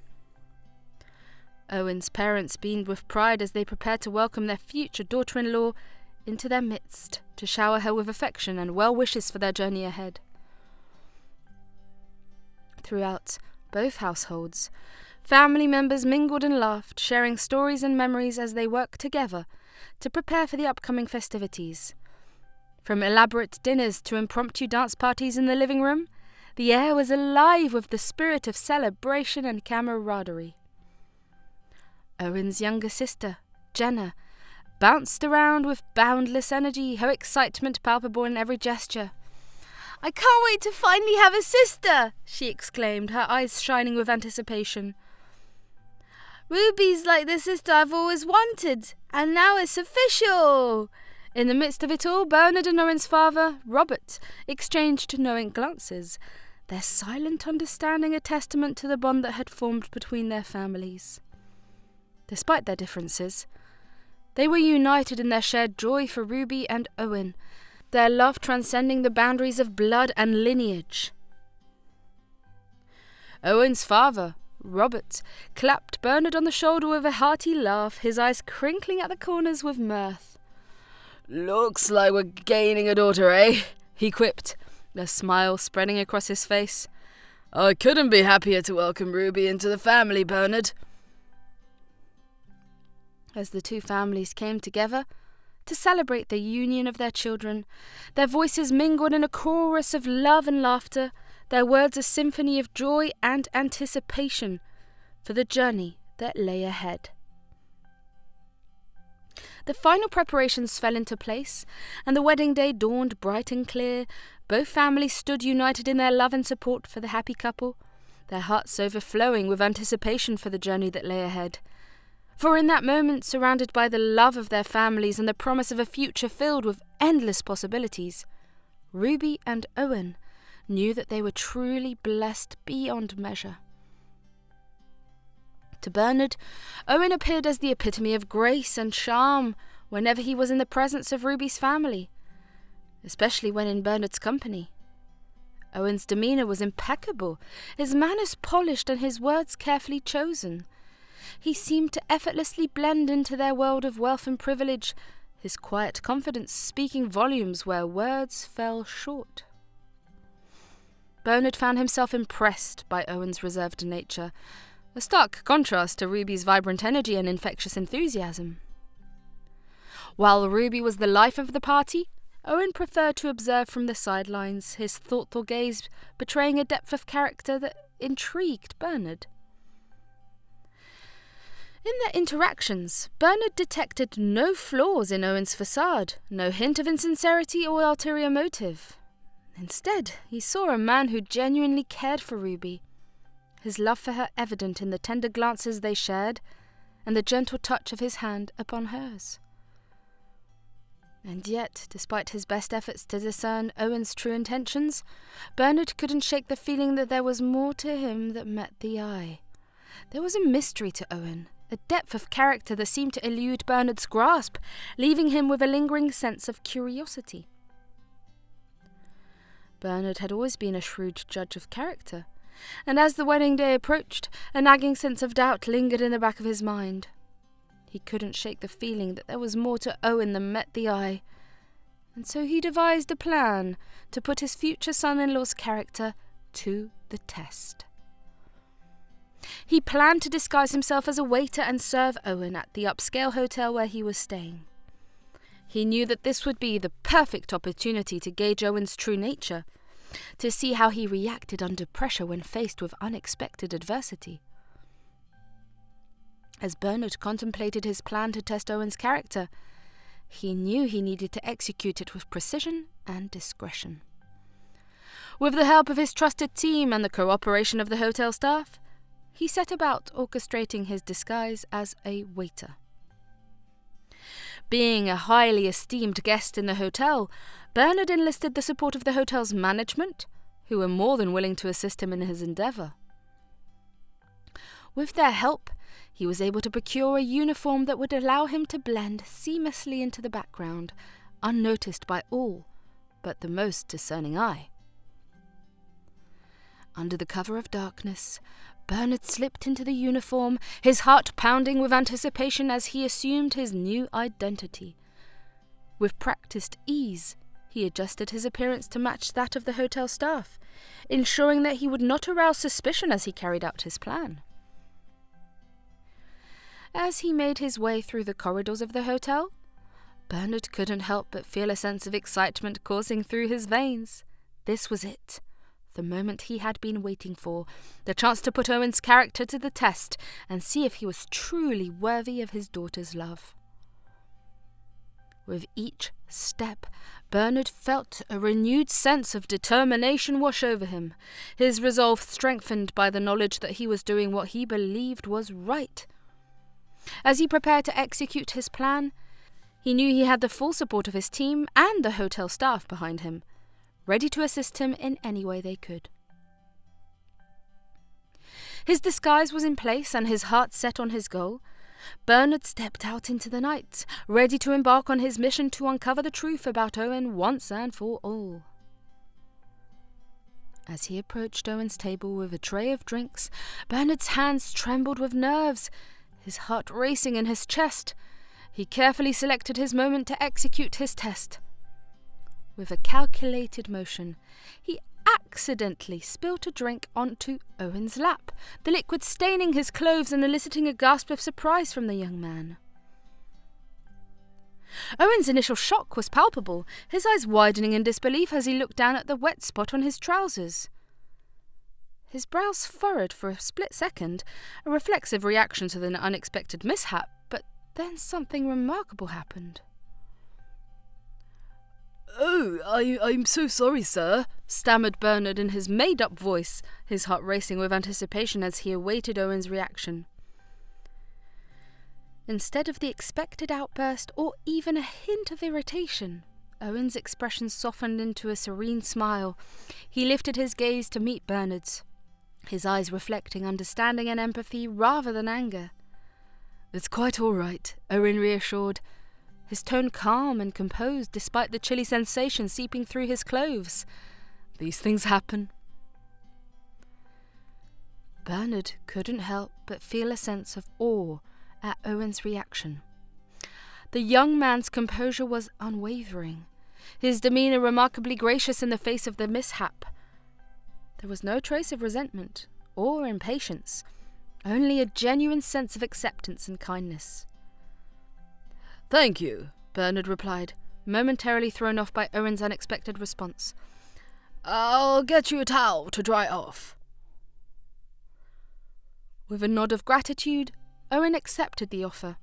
Owen's parents beamed with pride as they prepared to welcome their future daughter-in-law into their midst, to shower her with affection and well wishes for their journey ahead. Throughout both households, family members mingled and laughed, sharing stories and memories as they worked together to prepare for the upcoming festivities. From elaborate dinners to impromptu dance parties in the living room, the air was alive with the spirit of celebration and camaraderie. Owen's younger sister, Jenna, bounced around with boundless energy, her excitement palpable in every gesture. "I can't wait to finally have a sister!" she exclaimed, her eyes shining with anticipation. "Ruby's like the sister I've always wanted, and now it's official!" In the midst of it all, Bernard and Owen's father, Robert, exchanged knowing glances, their silent understanding a testament to the bond that had formed between their families. Despite their differences, they were united in their shared joy for Ruby and Owen, their love transcending the boundaries of blood and lineage. Owen's father, Robert, clapped Bernard on the shoulder with a hearty laugh, his eyes crinkling at the corners with mirth. "Looks like we're gaining a daughter, eh?" he quipped, a smile spreading across his face. "I couldn't be happier to welcome Ruby into the family, Bernard." As the two families came together to celebrate the union of their children, their voices mingled in a chorus of love and laughter, their words a symphony of joy and anticipation for the journey that lay ahead. The final preparations fell into place, and the wedding day dawned bright and clear. Both families stood united in their love and support for the happy couple, their hearts overflowing with anticipation for the journey that lay ahead. For in that moment, surrounded by the love of their families and the promise of a future filled with endless possibilities, Ruby and Owen knew that they were truly blessed beyond measure. To Bernard, Owen appeared as the epitome of grace and charm whenever he was in the presence of Ruby's family, especially when in Bernard's company. Owen's demeanour was impeccable, his manners polished and his words carefully chosen. He seemed to effortlessly blend into their world of wealth and privilege, his quiet confidence speaking volumes where words fell short. Bernard found himself impressed by Owen's reserved nature, a stark contrast to Ruby's vibrant energy and infectious enthusiasm. While Ruby was the life of the party, Owen preferred to observe from the sidelines, his thoughtful gaze betraying a depth of character that intrigued Bernard. In their interactions, Bernard detected no flaws in Owen's facade, no hint of insincerity or ulterior motive. Instead, he saw a man who genuinely cared for Ruby, his love for her evident in the tender glances they shared and the gentle touch of his hand upon hers. And yet, despite his best efforts to discern Owen's true intentions, Bernard couldn't shake the feeling that there was more to him that met the eye. There was a mystery to Owen, a depth of character that seemed to elude Bernard's grasp, leaving him with a lingering sense of curiosity. Bernard had always been a shrewd judge of character, and as the wedding day approached, a nagging sense of doubt lingered in the back of his mind. He couldn't shake the feeling that there was more to Owen than met the eye, and so he devised a plan to put his future son-in-law's character to the test. He planned to disguise himself as a waiter and serve Owen at the upscale hotel where he was staying. He knew that this would be the perfect opportunity to gauge Owen's true nature, to see how he reacted under pressure when faced with unexpected adversity. As Bernard contemplated his plan to test Owen's character, he knew he needed to execute it with precision and discretion. With the help of his trusted team and the cooperation of the hotel staff, he set about orchestrating his disguise as a waiter. Being a highly esteemed guest in the hotel, Bernard enlisted the support of the hotel's management, who were more than willing to assist him in his endeavour. With their help, he was able to procure a uniform that would allow him to blend seamlessly into the background, unnoticed by all but the most discerning eye. Under the cover of darkness, Bernard slipped into the uniform, his heart pounding with anticipation as he assumed his new identity. With practiced ease, he adjusted his appearance to match that of the hotel staff, ensuring that he would not arouse suspicion as he carried out his plan. As he made his way through the corridors of the hotel, Bernard couldn't help but feel a sense of excitement coursing through his veins. This was it, the moment he had been waiting for, the chance to put Owen's character to the test and see if he was truly worthy of his daughter's love. With each step, Bernard felt a renewed sense of determination wash over him, his resolve strengthened by the knowledge that he was doing what he believed was right. As he prepared to execute his plan, he knew he had the full support of his team and the hotel staff behind him, ready to assist him in any way they could. His disguise was in place and his heart set on his goal. Bernard stepped out into the night, ready to embark on his mission to uncover the truth about Owen once and for all. As he approached Owen's table with a tray of drinks, Bernard's hands trembled with nerves, his heart racing in his chest. He carefully selected his moment to execute his test. With a calculated motion, he accidentally spilt a drink onto Owen's lap, the liquid staining his clothes and eliciting a gasp of surprise from the young man. Owen's initial shock was palpable, his eyes widening in disbelief as he looked down at the wet spot on his trousers. His brows furrowed for a split second, a reflexive reaction to the unexpected mishap, but then something remarkable happened. "Oh!" Oh, I'm so sorry, sir, stammered Bernard in his made-up voice, his heart racing with anticipation as he awaited Owen's reaction. Instead of the expected outburst or even a hint of irritation, Owen's expression softened into a serene smile. He lifted his gaze to meet Bernard's, his eyes reflecting understanding and empathy rather than anger. "It's quite all right," Owen reassured, his tone calm and composed despite the chilly sensation seeping through his clothes. "These things happen." Bernard couldn't help but feel a sense of awe at Owen's reaction. The young man's composure was unwavering, his demeanour remarkably gracious in the face of the mishap. There was no trace of resentment or impatience, only a genuine sense of acceptance and kindness. "Thank you," Bernard replied, momentarily thrown off by Owen's unexpected response. "I'll get you a towel to dry off." With a nod of gratitude, Owen accepted the offer,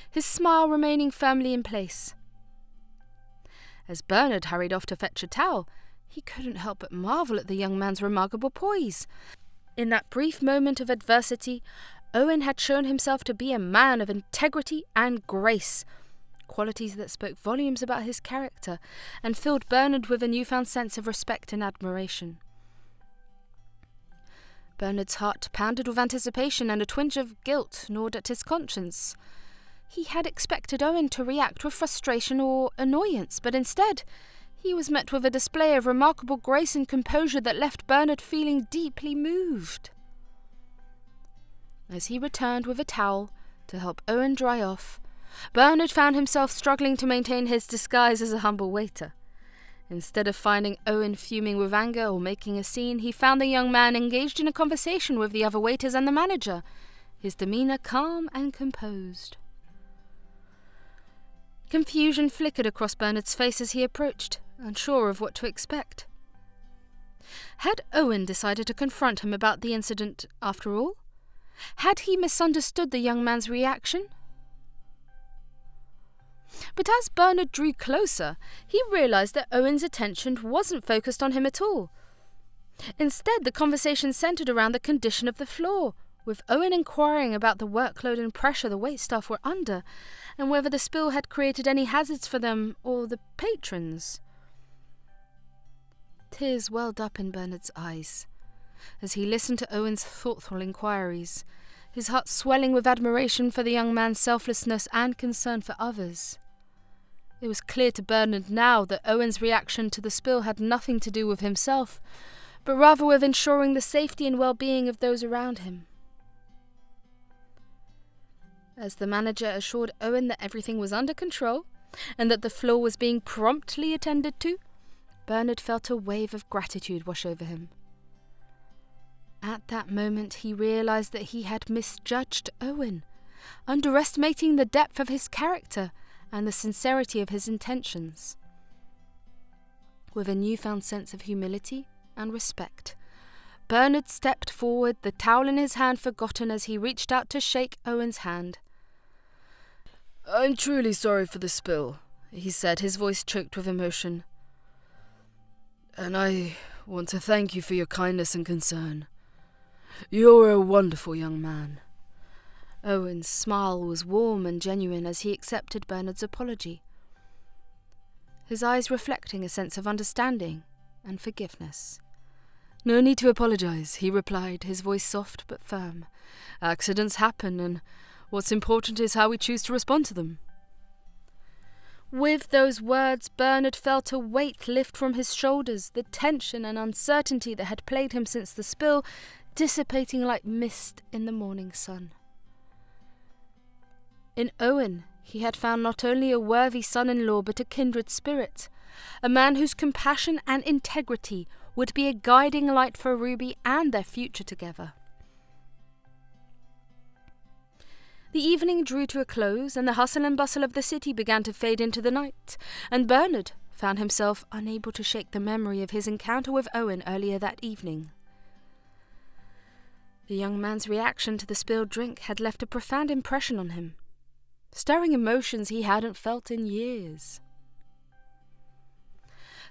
his smile remaining firmly in place. As Bernard hurried off to fetch a towel, he couldn't help but marvel at the young man's remarkable poise. In that brief moment of adversity, Owen had shown himself to be a man of integrity and grace, qualities that spoke volumes about his character and filled Bernard with a newfound sense of respect and admiration. Bernard's heart pounded with anticipation, and a twinge of guilt gnawed at his conscience. He had expected Owen to react with frustration or annoyance, but instead he was met with a display of remarkable grace and composure that left Bernard feeling deeply moved. As he returned with a towel to help Owen dry off, Bernard found himself struggling to maintain his disguise as a humble waiter. Instead of finding Owen fuming with anger or making a scene, he found the young man engaged in a conversation with the other waiters and the manager, his demeanour calm and composed. Confusion flickered across Bernard's face as he approached, unsure of what to expect. Had Owen decided to confront him about the incident after all? Had he misunderstood the young man's reaction? But as Bernard drew closer, he realised that Owen's attention wasn't focused on him at all. Instead, the conversation centred around the condition of the floor, with Owen inquiring about the workload and pressure the waitstaff were under, and whether the spill had created any hazards for them or the patrons. Tears welled up in Bernard's eyes as he listened to Owen's thoughtful inquiries, his heart swelling with admiration for the young man's selflessness and concern for others. It was clear to Bernard now that Owen's reaction to the spill had nothing to do with himself, but rather with ensuring the safety and well-being of those around him. As the manager assured Owen that everything was under control and that the floor was being promptly attended to, Bernard felt a wave of gratitude wash over him. At that moment he realised that he had misjudged Owen, underestimating the depth of his character and the sincerity of his intentions. With a newfound sense of humility and respect, Bernard stepped forward, the towel in his hand forgotten as he reached out to shake Owen's hand. "I'm truly sorry for the spill," he said, his voice choked with emotion. "And I want to thank you for your kindness and concern. You're a wonderful young man." Owen's smile was warm and genuine as he accepted Bernard's apology, his eyes reflecting a sense of understanding and forgiveness. "No need to apologise," he replied, his voice soft but firm. "Accidents happen, and what's important is how we choose to respond to them." With those words, Bernard felt a weight lift from his shoulders, the tension and uncertainty that had plagued him since the spill dissipating like mist in the morning sun. In Owen, he had found not only a worthy son-in-law but a kindred spirit, a man whose compassion and integrity would be a guiding light for Ruby and their future together. The evening drew to a close, and the hustle and bustle of the city began to fade into the night, and Bernard found himself unable to shake the memory of his encounter with Owen earlier that evening. The young man's reaction to the spilled drink had left a profound impression on him, stirring emotions he hadn't felt in years.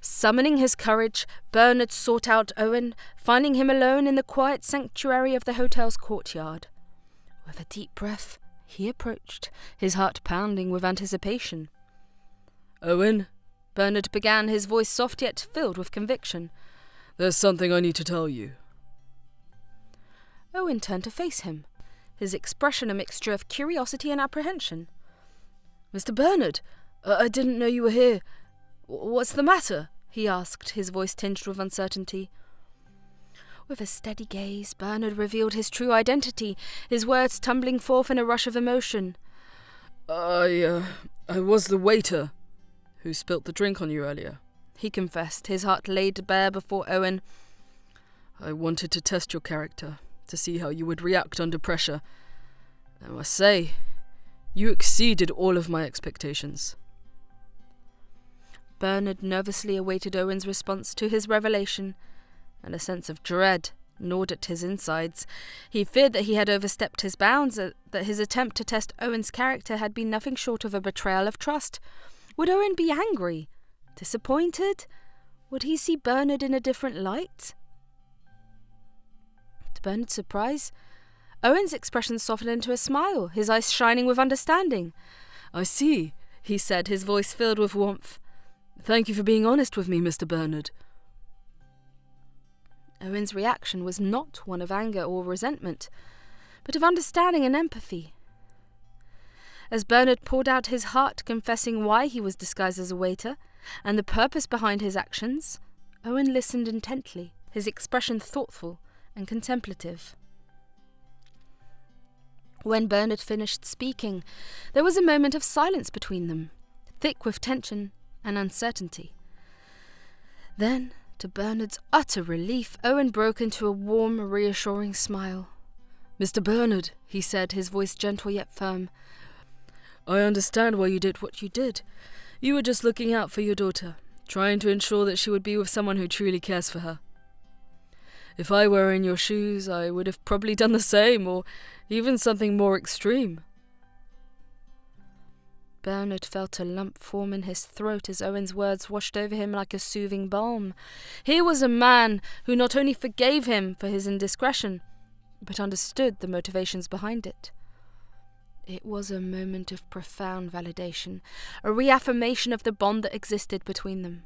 Summoning his courage, Bernard sought out Owen, finding him alone in the quiet sanctuary of the hotel's courtyard. With a deep breath, he approached, his heart pounding with anticipation. "Owen," Bernard began, his voice soft yet filled with conviction. "There's something I need to tell you." Owen turned to face him, his expression a mixture of curiosity and apprehension. "Mr. Bernard, I didn't know you were here. What's the matter?" he asked, his voice tinged with uncertainty. With a steady gaze, Bernard revealed his true identity, his words tumbling forth in a rush of emotion. I was the waiter who spilt the drink on you earlier," he confessed, his heart laid bare before Owen. "I wanted to test your character, to see how you would react under pressure. I must say, you exceeded all of my expectations." Bernard nervously awaited Owen's response to his revelation, and a sense of dread gnawed at his insides. He feared that he had overstepped his bounds, that his attempt to test Owen's character had been nothing short of a betrayal of trust. Would Owen be angry? Disappointed? Would he see Bernard in a different light? To Bernard's surprise, Owen's expression softened into a smile, his eyes shining with understanding. "I see," he said, his voice filled with warmth. "Thank you for being honest with me, Mr. Bernard." Owen's reaction was not one of anger or resentment, but of understanding and empathy. As Bernard poured out his heart, confessing why he was disguised as a waiter, and the purpose behind his actions, Owen listened intently, his expression thoughtful and contemplative. When Bernard finished speaking, there was a moment of silence between them, thick with tension and uncertainty. Then, to Bernard's utter relief, Owen broke into a warm, reassuring smile. "Mr. Bernard," he said, his voice gentle yet firm, "I understand why you did what you did. You were just looking out for your daughter, trying to ensure that she would be with someone who truly cares for her. If I were in your shoes, I would have probably done the same, or even something more extreme." Bernard felt a lump form in his throat as Owen's words washed over him like a soothing balm. Here was a man who not only forgave him for his indiscretion, but understood the motivations behind it. It was a moment of profound validation, a reaffirmation of the bond that existed between them.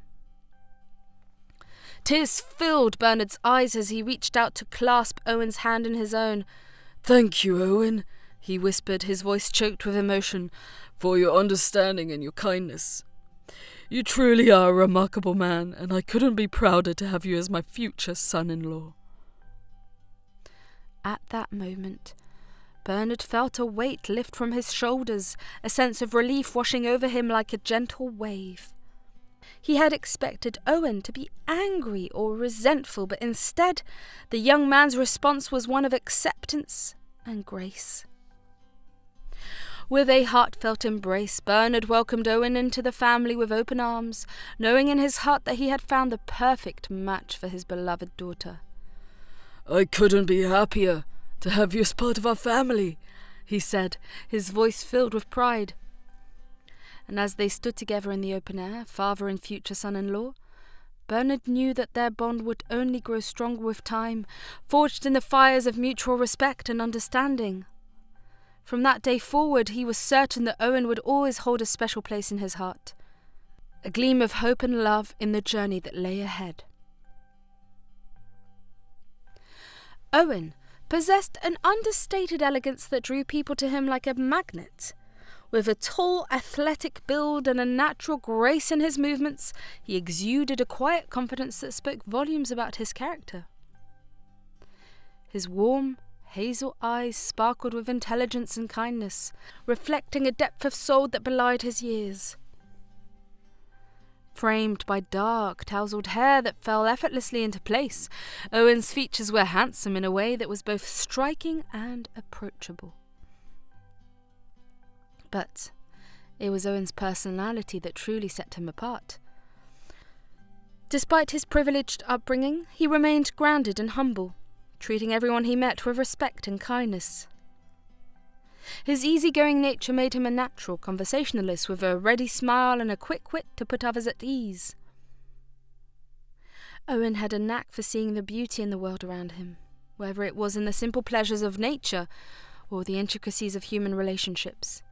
Tears filled Bernard's eyes as he reached out to clasp Owen's hand in his own. "Thank you, Owen," he whispered, his voice choked with emotion, "for your understanding and your kindness. You truly are a remarkable man, and I couldn't be prouder to have you as my future son-in-law." At that moment, Bernard felt a weight lift from his shoulders, a sense of relief washing over him like a gentle wave. He had expected Owen to be angry or resentful, but instead, the young man's response was one of acceptance and grace. With a heartfelt embrace, Bernard welcomed Owen into the family with open arms, knowing in his heart that he had found the perfect match for his beloved daughter. "I couldn't be happier to have you as part of our family," he said, his voice filled with pride. And as they stood together in the open air, father and future son-in-law, Bernard knew that their bond would only grow stronger with time, forged in the fires of mutual respect and understanding. From that day forward, he was certain that Owen would always hold a special place in his heart, a gleam of hope and love in the journey that lay ahead. Owen possessed an understated elegance that drew people to him like a magnet. With a tall, athletic build and a natural grace in his movements, he exuded a quiet confidence that spoke volumes about his character. His warm, hazel eyes sparkled with intelligence and kindness, reflecting a depth of soul that belied his years. Framed by dark, tousled hair that fell effortlessly into place, Owen's features were handsome in a way that was both striking and approachable. But it was Owen's personality that truly set him apart. Despite his privileged upbringing, he remained grounded and humble, treating everyone he met with respect and kindness. His easygoing nature made him a natural conversationalist with a ready smile and a quick wit to put others at ease. Owen had a knack for seeing the beauty in the world around him, whether it was in the simple pleasures of nature or the intricacies of human relationships.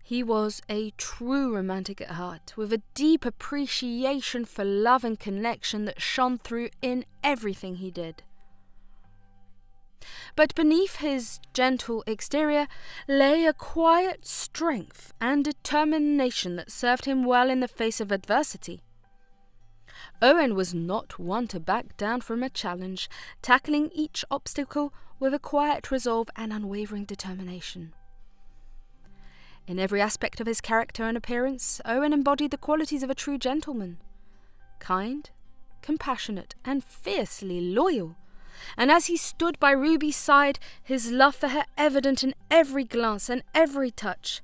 He was a true romantic at heart, with a deep appreciation for love and connection that shone through in everything he did. But beneath his gentle exterior lay a quiet strength and determination that served him well in the face of adversity. Owen was not one to back down from a challenge, tackling each obstacle with a quiet resolve and unwavering determination. In every aspect of his character and appearance, Owen embodied the qualities of a true gentleman. Kind, compassionate, and fiercely loyal. And as he stood by Ruby's side, his love for her evident in every glance and every touch,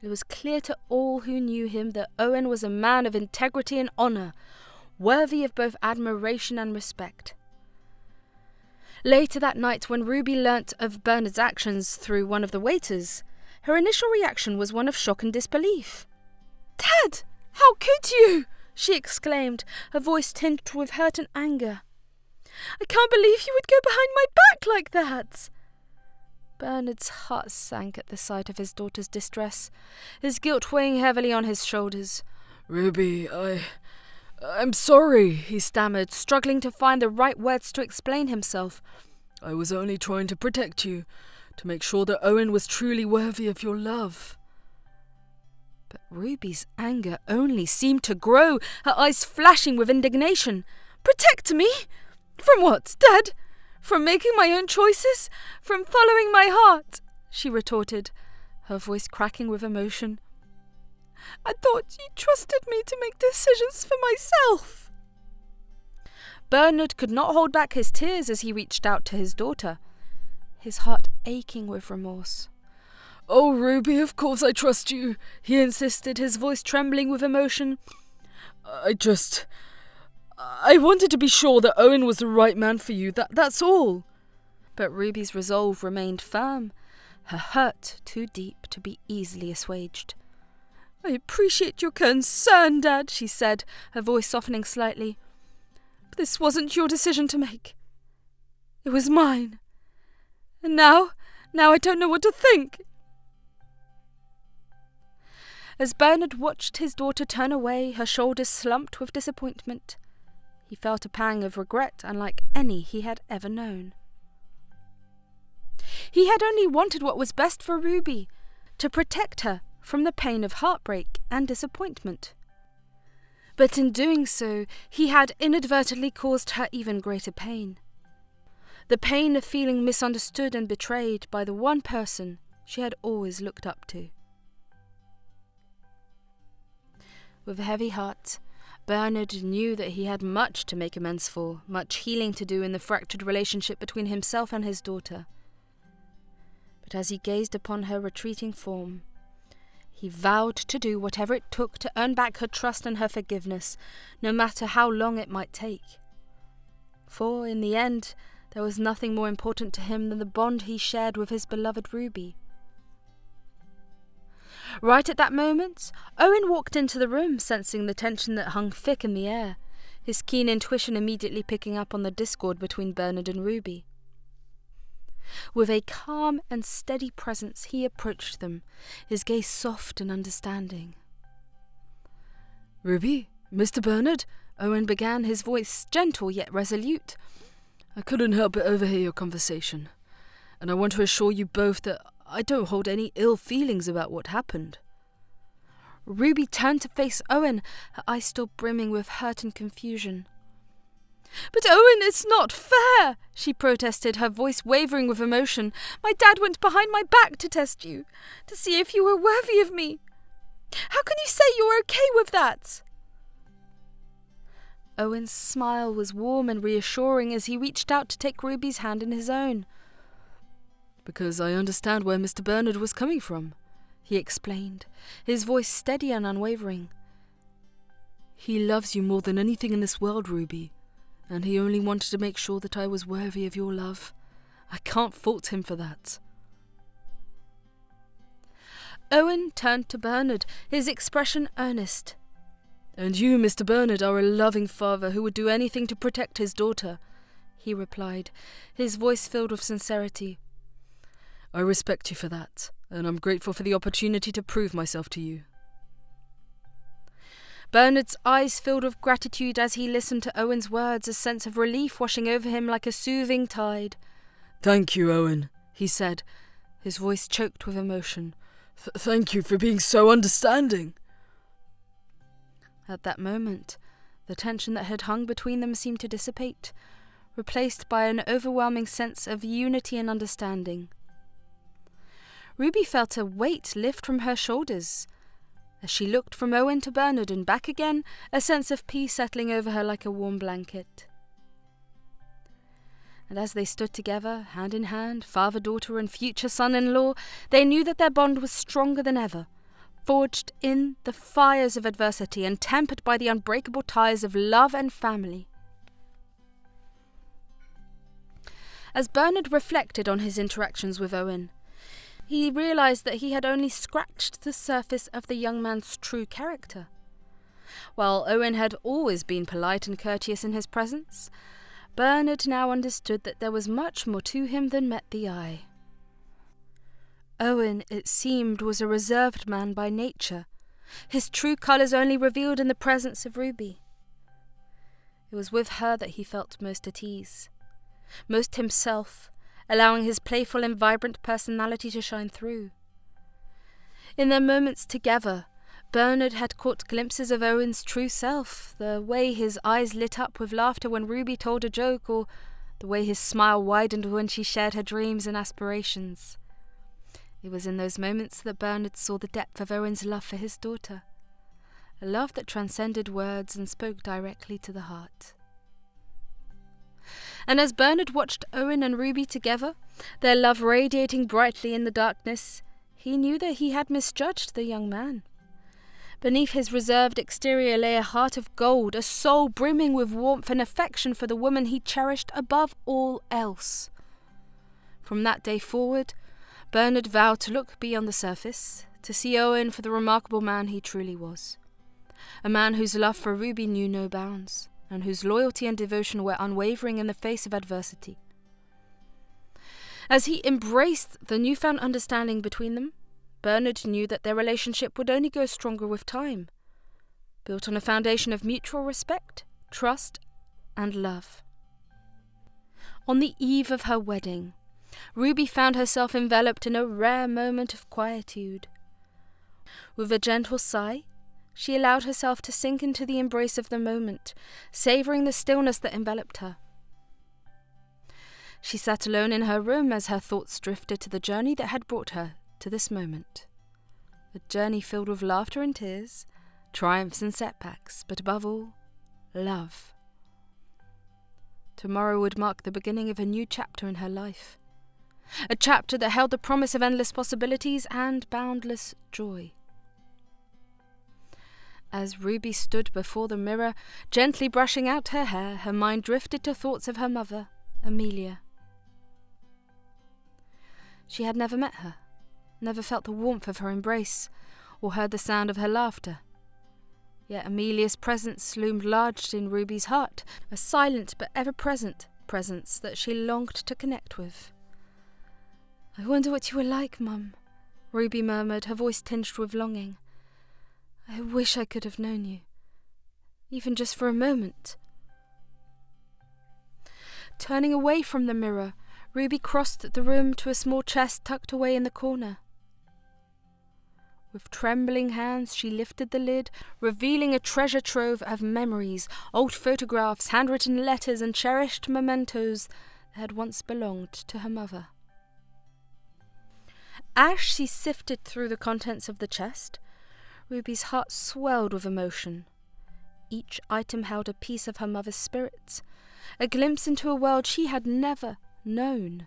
it was clear to all who knew him that Owen was a man of integrity and honour, worthy of both admiration and respect. Later that night, when Ruby learnt of Bernard's actions through one of the waiters, her initial reaction was one of shock and disbelief. "Dad, how could you?" she exclaimed, her voice tinged with hurt and anger. "I can't believe you would go behind my back like that." Bernard's heart sank at the sight of his daughter's distress, his guilt weighing heavily on his shoulders. "Ruby, I'm sorry," he stammered, struggling to find the right words to explain himself. "I was only trying to protect you, to make sure that Owen was truly worthy of your love." But Ruby's anger only seemed to grow, her eyes flashing with indignation. "Protect me? From what, Dad? From making my own choices? From following my heart?" she retorted, her voice cracking with emotion. "I thought you trusted me to make decisions for myself." Bernard could not hold back his tears as he reached out to his daughter, his heart aching with remorse. "Oh, Ruby, of course I trust you," he insisted, his voice trembling with emotion. I wanted to be sure that Owen was the right man for you, that's all." But Ruby's resolve remained firm, her hurt too deep to be easily assuaged. "I appreciate your concern, Dad," she said, her voice softening slightly. "But this wasn't your decision to make. It was mine. And now I don't know what to think." As Bernard watched his daughter turn away, her shoulders slumped with disappointment, he felt a pang of regret unlike any he had ever known. He had only wanted what was best for Ruby, to protect her from the pain of heartbreak and disappointment. But in doing so, he had inadvertently caused her even greater pain. The pain of feeling misunderstood and betrayed by the one person she had always looked up to. With a heavy heart, Bernard knew that he had much to make amends for, much healing to do in the fractured relationship between himself and his daughter. But as he gazed upon her retreating form, he vowed to do whatever it took to earn back her trust and her forgiveness, no matter how long it might take. For, in the end, there was nothing more important to him than the bond he shared with his beloved Ruby. Right at that moment, Owen walked into the room, sensing the tension that hung thick in the air, his keen intuition immediately picking up on the discord between Bernard and Ruby. With a calm and steady presence, he approached them, his gaze soft and understanding. "Ruby, Mr. Bernard," Owen began, his voice gentle yet resolute. "I couldn't help but overhear your conversation, and I want to assure you both that I don't hold any ill feelings about what happened." Ruby turned to face Owen, her eyes still brimming with hurt and confusion. "But Owen, it's not fair," she protested, her voice wavering with emotion. "My dad went behind my back to test you, to see if you were worthy of me. How can you say you're okay with that?" Owen's smile was warm and reassuring as he reached out to take Ruby's hand in his own. "Because I understand where Mr. Bernard was coming from," he explained, his voice steady and unwavering. "He loves you more than anything in this world, Ruby, and he only wanted to make sure that I was worthy of your love. I can't fault him for that." Owen turned to Bernard, his expression earnest. "And you, Mr. Bernard, are a loving father who would do anything to protect his daughter," he replied, his voice filled with sincerity. "I respect you for that, and I'm grateful for the opportunity to prove myself to you." Bernard's eyes filled with gratitude as he listened to Owen's words, a sense of relief washing over him like a soothing tide. "Thank you, Owen," he said, his voice choked with emotion. "Thank you for being so understanding." At that moment, the tension that had hung between them seemed to dissipate, replaced by an overwhelming sense of unity and understanding. Ruby felt a weight lift from her shoulders. As she looked from Owen to Bernard and back again, a sense of peace settling over her like a warm blanket. And as they stood together, hand in hand, father-daughter and future son-in-law, they knew that their bond was stronger than ever, forged in the fires of adversity and tempered by the unbreakable ties of love and family. As Bernard reflected on his interactions with Owen, he realized that he had only scratched the surface of the young man's true character. While Owen had always been polite and courteous in his presence, Bernard now understood that there was much more to him than met the eye. Owen, it seemed, was a reserved man by nature, his true colours only revealed in the presence of Ruby. It was with her that he felt most at ease, most himself, allowing his playful and vibrant personality to shine through. In their moments together, Bernard had caught glimpses of Owen's true self, the way his eyes lit up with laughter when Ruby told a joke, or the way his smile widened when she shared her dreams and aspirations. It was in those moments that Bernard saw the depth of Owen's love for his daughter, a love that transcended words and spoke directly to the heart. And as Bernard watched Owen and Ruby together, their love radiating brightly in the darkness, he knew that he had misjudged the young man. Beneath his reserved exterior lay a heart of gold, a soul brimming with warmth and affection for the woman he cherished above all else. From that day forward, Bernard vowed to look beyond the surface, to see Owen for the remarkable man he truly was. A man whose love for Ruby knew no bounds, and whose loyalty and devotion were unwavering in the face of adversity. As he embraced the newfound understanding between them, Bernard knew that their relationship would only grow stronger with time, built on a foundation of mutual respect, trust, and love. On the eve of her wedding, Ruby found herself enveloped in a rare moment of quietude. With a gentle sigh, she allowed herself to sink into the embrace of the moment, savouring the stillness that enveloped her. She sat alone in her room as her thoughts drifted to the journey that had brought her to this moment. A journey filled with laughter and tears, triumphs and setbacks, but above all, love. Tomorrow would mark the beginning of a new chapter in her life. A chapter that held the promise of endless possibilities and boundless joy. As Ruby stood before the mirror, gently brushing out her hair, her mind drifted to thoughts of her mother, Amelia. She had never met her, never felt the warmth of her embrace, or heard the sound of her laughter. Yet Amelia's presence loomed large in Ruby's heart, a silent but ever-present presence that she longed to connect with. "I wonder what you were like, Mum," Ruby murmured, her voice tinged with longing. "I wish I could have known you, even just for a moment." Turning away from the mirror, Ruby crossed the room to a small chest tucked away in the corner. With trembling hands she lifted the lid, revealing a treasure trove of memories, old photographs, handwritten letters and cherished mementos that had once belonged to her mother. As she sifted through the contents of the chest, Ruby's heart swelled with emotion. Each item held a piece of her mother's spirit, a glimpse into a world she had never known.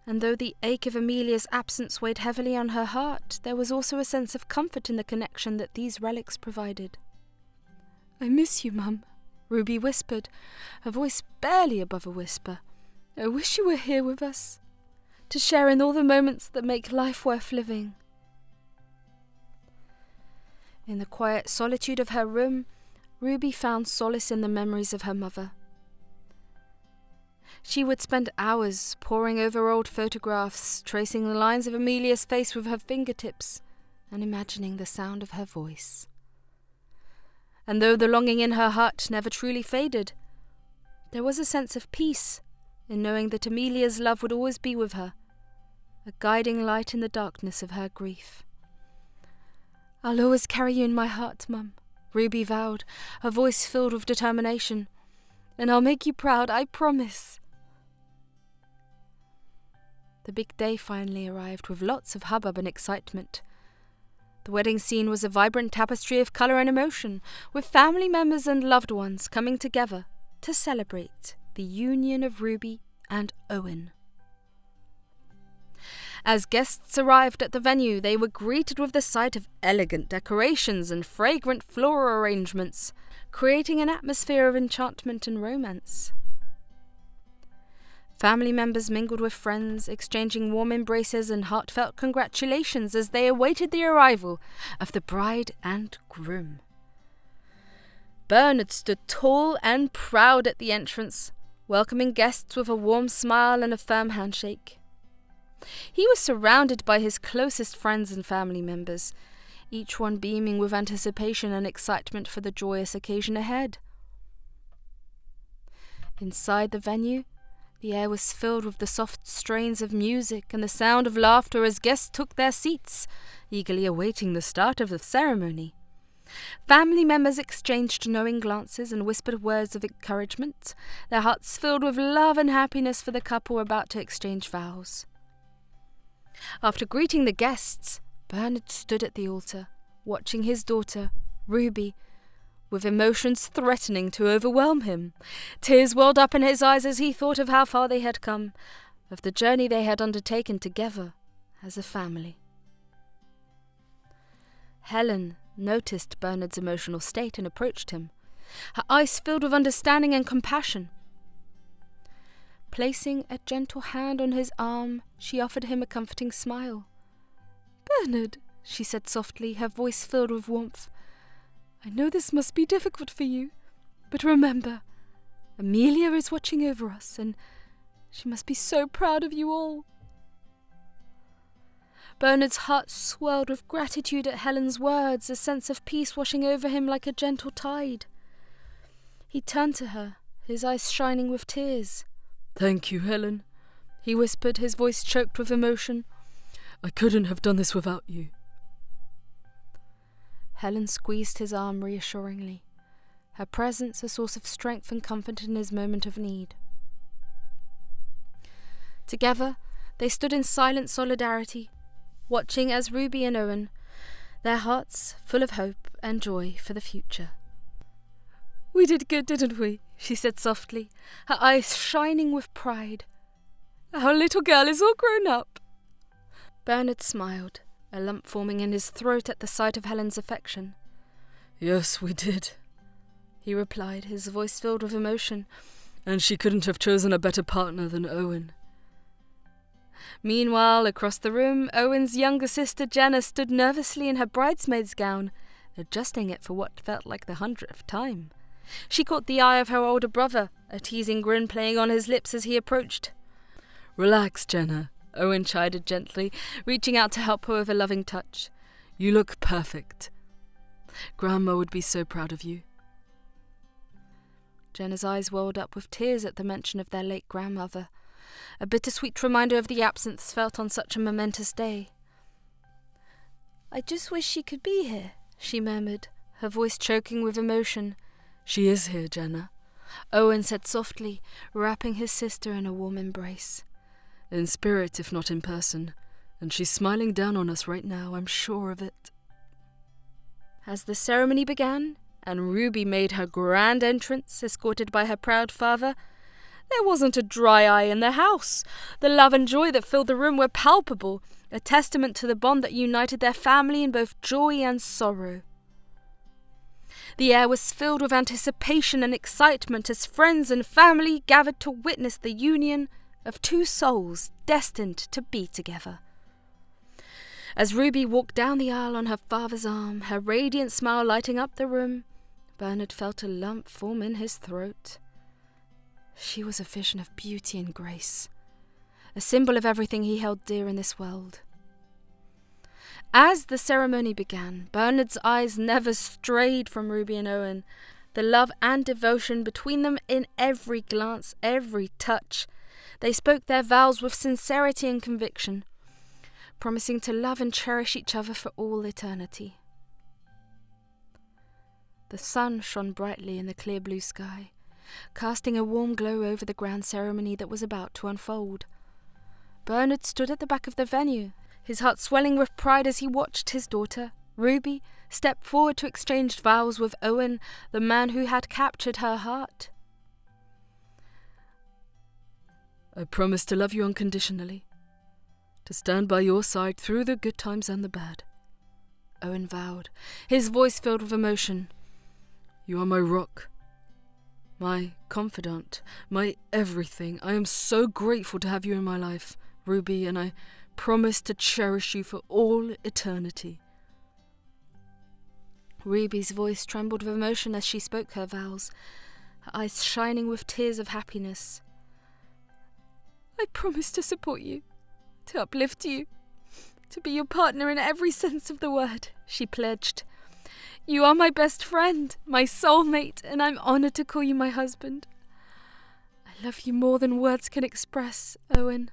And though the ache of Amelia's absence weighed heavily on her heart, there was also a sense of comfort in the connection that these relics provided. "I miss you, Mum," Ruby whispered, her voice barely above a whisper. "I wish you were here with us, to share in all the moments that make life worth living." In the quiet solitude of her room, Ruby found solace in the memories of her mother. She would spend hours poring over old photographs, tracing the lines of Amelia's face with her fingertips, and imagining the sound of her voice. And though the longing in her heart never truly faded, there was a sense of peace in knowing that Amelia's love would always be with her, a guiding light in the darkness of her grief. "I'll always carry you in my heart, Mum," Ruby vowed, her voice filled with determination. "And I'll make you proud, I promise." The big day finally arrived with lots of hubbub and excitement. The wedding scene was a vibrant tapestry of colour and emotion, with family members and loved ones coming together to celebrate the union of Ruby and Owen. As guests arrived at the venue, they were greeted with the sight of elegant decorations and fragrant floral arrangements, creating an atmosphere of enchantment and romance. Family members mingled with friends, exchanging warm embraces and heartfelt congratulations as they awaited the arrival of the bride and groom. Bernard stood tall and proud at the entrance, welcoming guests with a warm smile and a firm handshake. He was surrounded by his closest friends and family members, each one beaming with anticipation and excitement for the joyous occasion ahead. Inside the venue, the air was filled with the soft strains of music and the sound of laughter as guests took their seats, eagerly awaiting the start of the ceremony. Family members exchanged knowing glances and whispered words of encouragement, their hearts filled with love and happiness for the couple about to exchange vows. After greeting the guests, Bernard stood at the altar, watching his daughter, Ruby, with emotions threatening to overwhelm him. Tears welled up in his eyes as he thought of how far they had come, of the journey they had undertaken together as a family. Helen noticed Bernard's emotional state and approached him, her eyes filled with understanding and compassion. Placing a gentle hand on his arm, she offered him a comforting smile. "Bernard," she said softly, her voice filled with warmth, "I know this must be difficult for you, but remember, Amelia is watching over us, and she must be so proud of you all." Bernard's heart swelled with gratitude at Helen's words, a sense of peace washing over him like a gentle tide. He turned to her, his eyes shining with tears. "Thank you, Helen," he whispered, his voice choked with emotion. "I couldn't have done this without you." Helen squeezed his arm reassuringly, her presence a source of strength and comfort in his moment of need. Together, they stood in silent solidarity, watching as Ruby and Owen, their hearts full of hope and joy for the future. "We did good, didn't we?" she said softly, her eyes shining with pride. "Our little girl is all grown up." Bernard smiled, a lump forming in his throat at the sight of Helen's affection. "Yes, we did," he replied, his voice filled with emotion. "And she couldn't have chosen a better partner than Owen." Meanwhile, across the room, Owen's younger sister Jenna stood nervously in her bridesmaid's gown, adjusting it for what felt like the 100th time. She caught the eye of her older brother, a teasing grin playing on his lips as he approached. "Relax, Jenna," Owen chided gently, reaching out to help her with a loving touch. "You look perfect. Grandma would be so proud of you." Jenna's eyes welled up with tears at the mention of their late grandmother, a bittersweet reminder of the absence felt on such a momentous day. "I just wish she could be here," she murmured, her voice choking with emotion. "She is here, Jenna," Owen said softly, wrapping his sister in a warm embrace. "In spirit, if not in person, and she's smiling down on us right now, I'm sure of it." As the ceremony began, and Ruby made her grand entrance, escorted by her proud father, there wasn't a dry eye in the house. The love and joy that filled the room were palpable, a testament to the bond that united their family in both joy and sorrow. The air was filled with anticipation and excitement as friends and family gathered to witness the union of two souls destined to be together. As Ruby walked down the aisle on her father's arm, her radiant smile lighting up the room, Bernard felt a lump form in his throat. She was a vision of beauty and grace, a symbol of everything he held dear in this world. As the ceremony began, Bernard's eyes never strayed from Ruby and Owen, the love and devotion between them in every glance, every touch. They spoke their vows with sincerity and conviction, promising to love and cherish each other for all eternity. The sun shone brightly in the clear blue sky, casting a warm glow over the grand ceremony that was about to unfold. Bernard stood at the back of the venue, his heart swelling with pride as he watched his daughter, Ruby, step forward to exchange vows with Owen, the man who had captured her heart. I promise to love you unconditionally, to stand by your side through the good times and the bad, Owen vowed, his voice filled with emotion. You are my rock, my confidant, my everything. I am so grateful to have you in my life, Ruby, and I promise to cherish you for all eternity. Ruby's voice trembled with emotion as she spoke her vows, her eyes shining with tears of happiness. I promise to support you, to uplift you, to be your partner in every sense of the word, she pledged. You are my best friend, my soulmate, and I'm honoured to call you my husband. I love you more than words can express, Owen,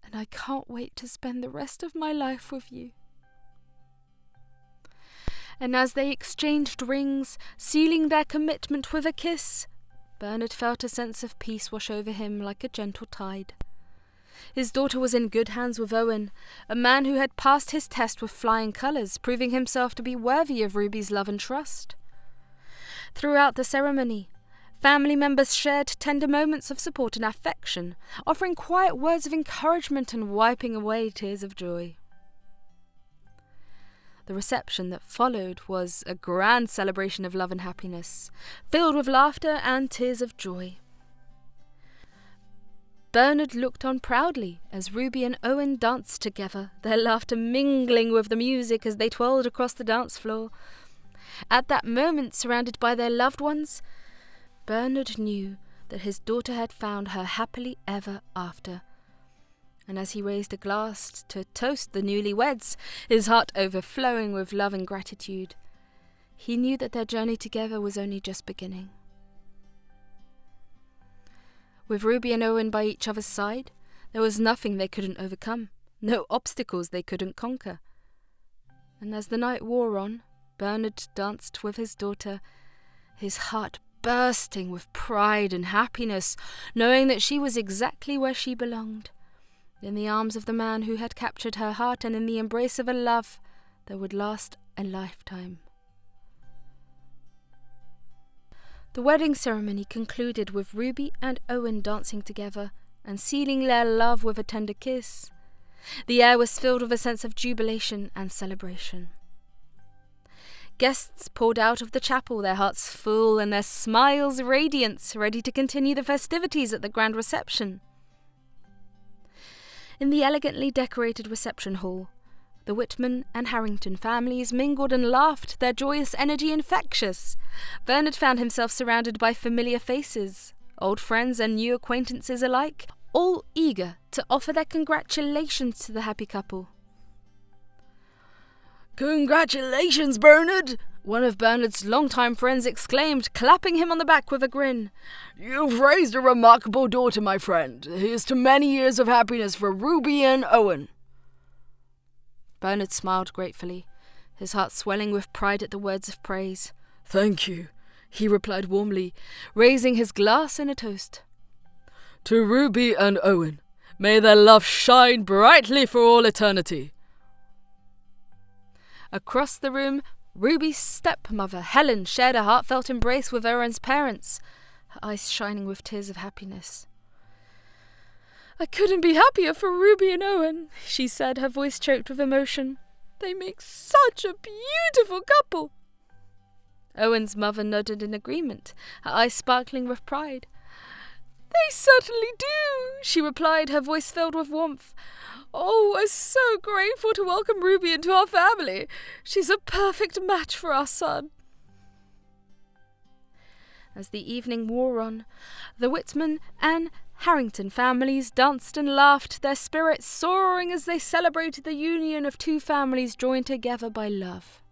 and I can't wait to spend the rest of my life with you. And as they exchanged rings, sealing their commitment with a kiss, Bernard felt a sense of peace wash over him like a gentle tide. His daughter was in good hands with Owen, a man who had passed his test with flying colours, proving himself to be worthy of Ruby's love and trust. Throughout the ceremony, family members shared tender moments of support and affection, offering quiet words of encouragement and wiping away tears of joy. The reception that followed was a grand celebration of love and happiness, filled with laughter and tears of joy. Bernard looked on proudly as Ruby and Owen danced together, their laughter mingling with the music as they twirled across the dance floor. At that moment, surrounded by their loved ones, Bernard knew that his daughter had found her happily ever after. And as he raised a glass to toast the newlyweds, his heart overflowing with love and gratitude, he knew that their journey together was only just beginning. With Ruby and Owen by each other's side, there was nothing they couldn't overcome, no obstacles they couldn't conquer. And as the night wore on, Bernard danced with his daughter, his heart bursting with pride and happiness, knowing that she was exactly where she belonged, in the arms of the man who had captured her heart and in the embrace of a love that would last a lifetime. The wedding ceremony concluded with Ruby and Owen dancing together and sealing their love with a tender kiss. The air was filled with a sense of jubilation and celebration. Guests poured out of the chapel, their hearts full and their smiles radiant, ready to continue the festivities at the grand reception. In the elegantly decorated reception hall, the Whitman and Harrington families mingled and laughed, their joyous energy infectious. Bernard found himself surrounded by familiar faces, old friends and new acquaintances alike, all eager to offer their congratulations to the happy couple. Congratulations, Bernard! One of Bernard's longtime friends exclaimed, clapping him on the back with a grin. You've raised a remarkable daughter, my friend. Here's to many years of happiness for Ruby and Owen. Bernard smiled gratefully, his heart swelling with pride at the words of praise. Thank you, he replied warmly, raising his glass in a toast. To Ruby and Owen, may their love shine brightly for all eternity. Across the room, Ruby's stepmother, Helen, shared a heartfelt embrace with Owen's parents, her eyes shining with tears of happiness. I couldn't be happier for Ruby and Owen, she said, her voice choked with emotion. They make such a beautiful couple. Owen's mother nodded in agreement, her eyes sparkling with pride. They certainly do, she replied, her voice filled with warmth. Oh, we're so grateful to welcome Ruby into our family. She's a perfect match for our son. As the evening wore on, the Whitman and Harrington families danced and laughed, their spirits soaring as they celebrated the union of two families joined together by love.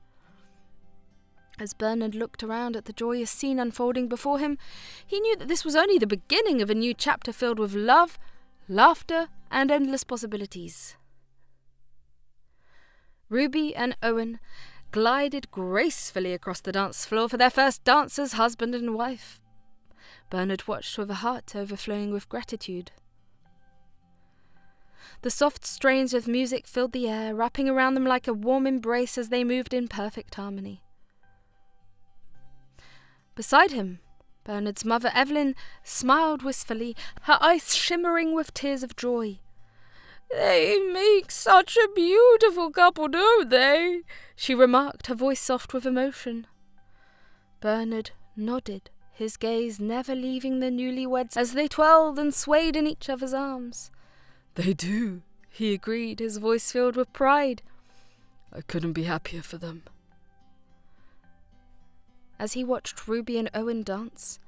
As Bernard looked around at the joyous scene unfolding before him, he knew that this was only the beginning of a new chapter filled with love, laughter, and endless possibilities. Ruby and Owen glided gracefully across the dance floor for their first dance as husband and wife. Bernard watched with a heart overflowing with gratitude. The soft strains of music filled the air, wrapping around them like a warm embrace as they moved in perfect harmony. Beside him, Bernard's mother Evelyn smiled wistfully, her eyes shimmering with tears of joy. "They make such a beautiful couple, don't they?" she remarked, her voice soft with emotion. Bernard nodded, his gaze never leaving the newlyweds as they twirled and swayed in each other's arms. "They do," he agreed, his voice filled with pride. "I couldn't be happier for them." As he watched Ruby and Owen dance,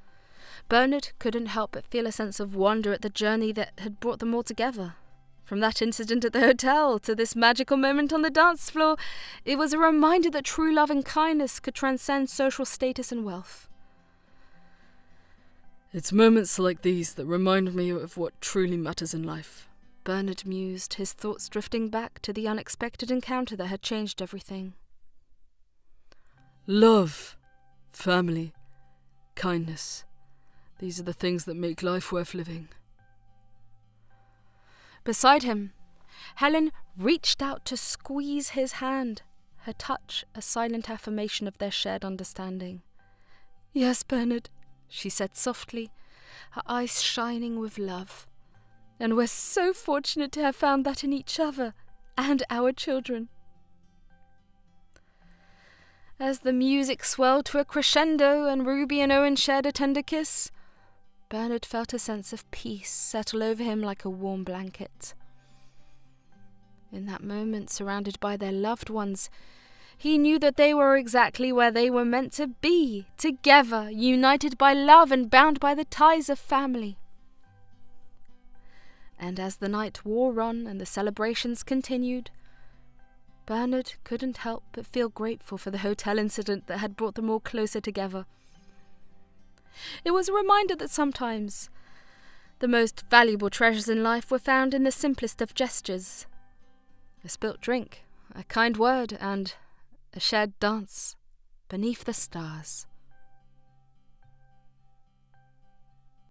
Bernard couldn't help but feel a sense of wonder at the journey that had brought them all together. From that incident at the hotel to this magical moment on the dance floor, it was a reminder that true love and kindness could transcend social status and wealth. "It's moments like these that remind me of what truly matters in life," Bernard mused, his thoughts drifting back to the unexpected encounter that had changed everything. Love, family, kindness. These are the things that make life worth living. Beside him, Helen reached out to squeeze his hand, her touch a silent affirmation of their shared understanding. "Yes, Bernard," she said softly, her eyes shining with love. "And we're so fortunate to have found that in each other and our children." As the music swelled to a crescendo and Ruby and Owen shared a tender kiss, Bernard felt a sense of peace settle over him like a warm blanket. In that moment, surrounded by their loved ones, he knew that they were exactly where they were meant to be, together, united by love and bound by the ties of family. And as the night wore on and the celebrations continued, Bernard couldn't help but feel grateful for the hotel incident that had brought them all closer together. It was a reminder that sometimes the most valuable treasures in life were found in the simplest of gestures. A spilt drink, a kind word, and a shared dance beneath the stars.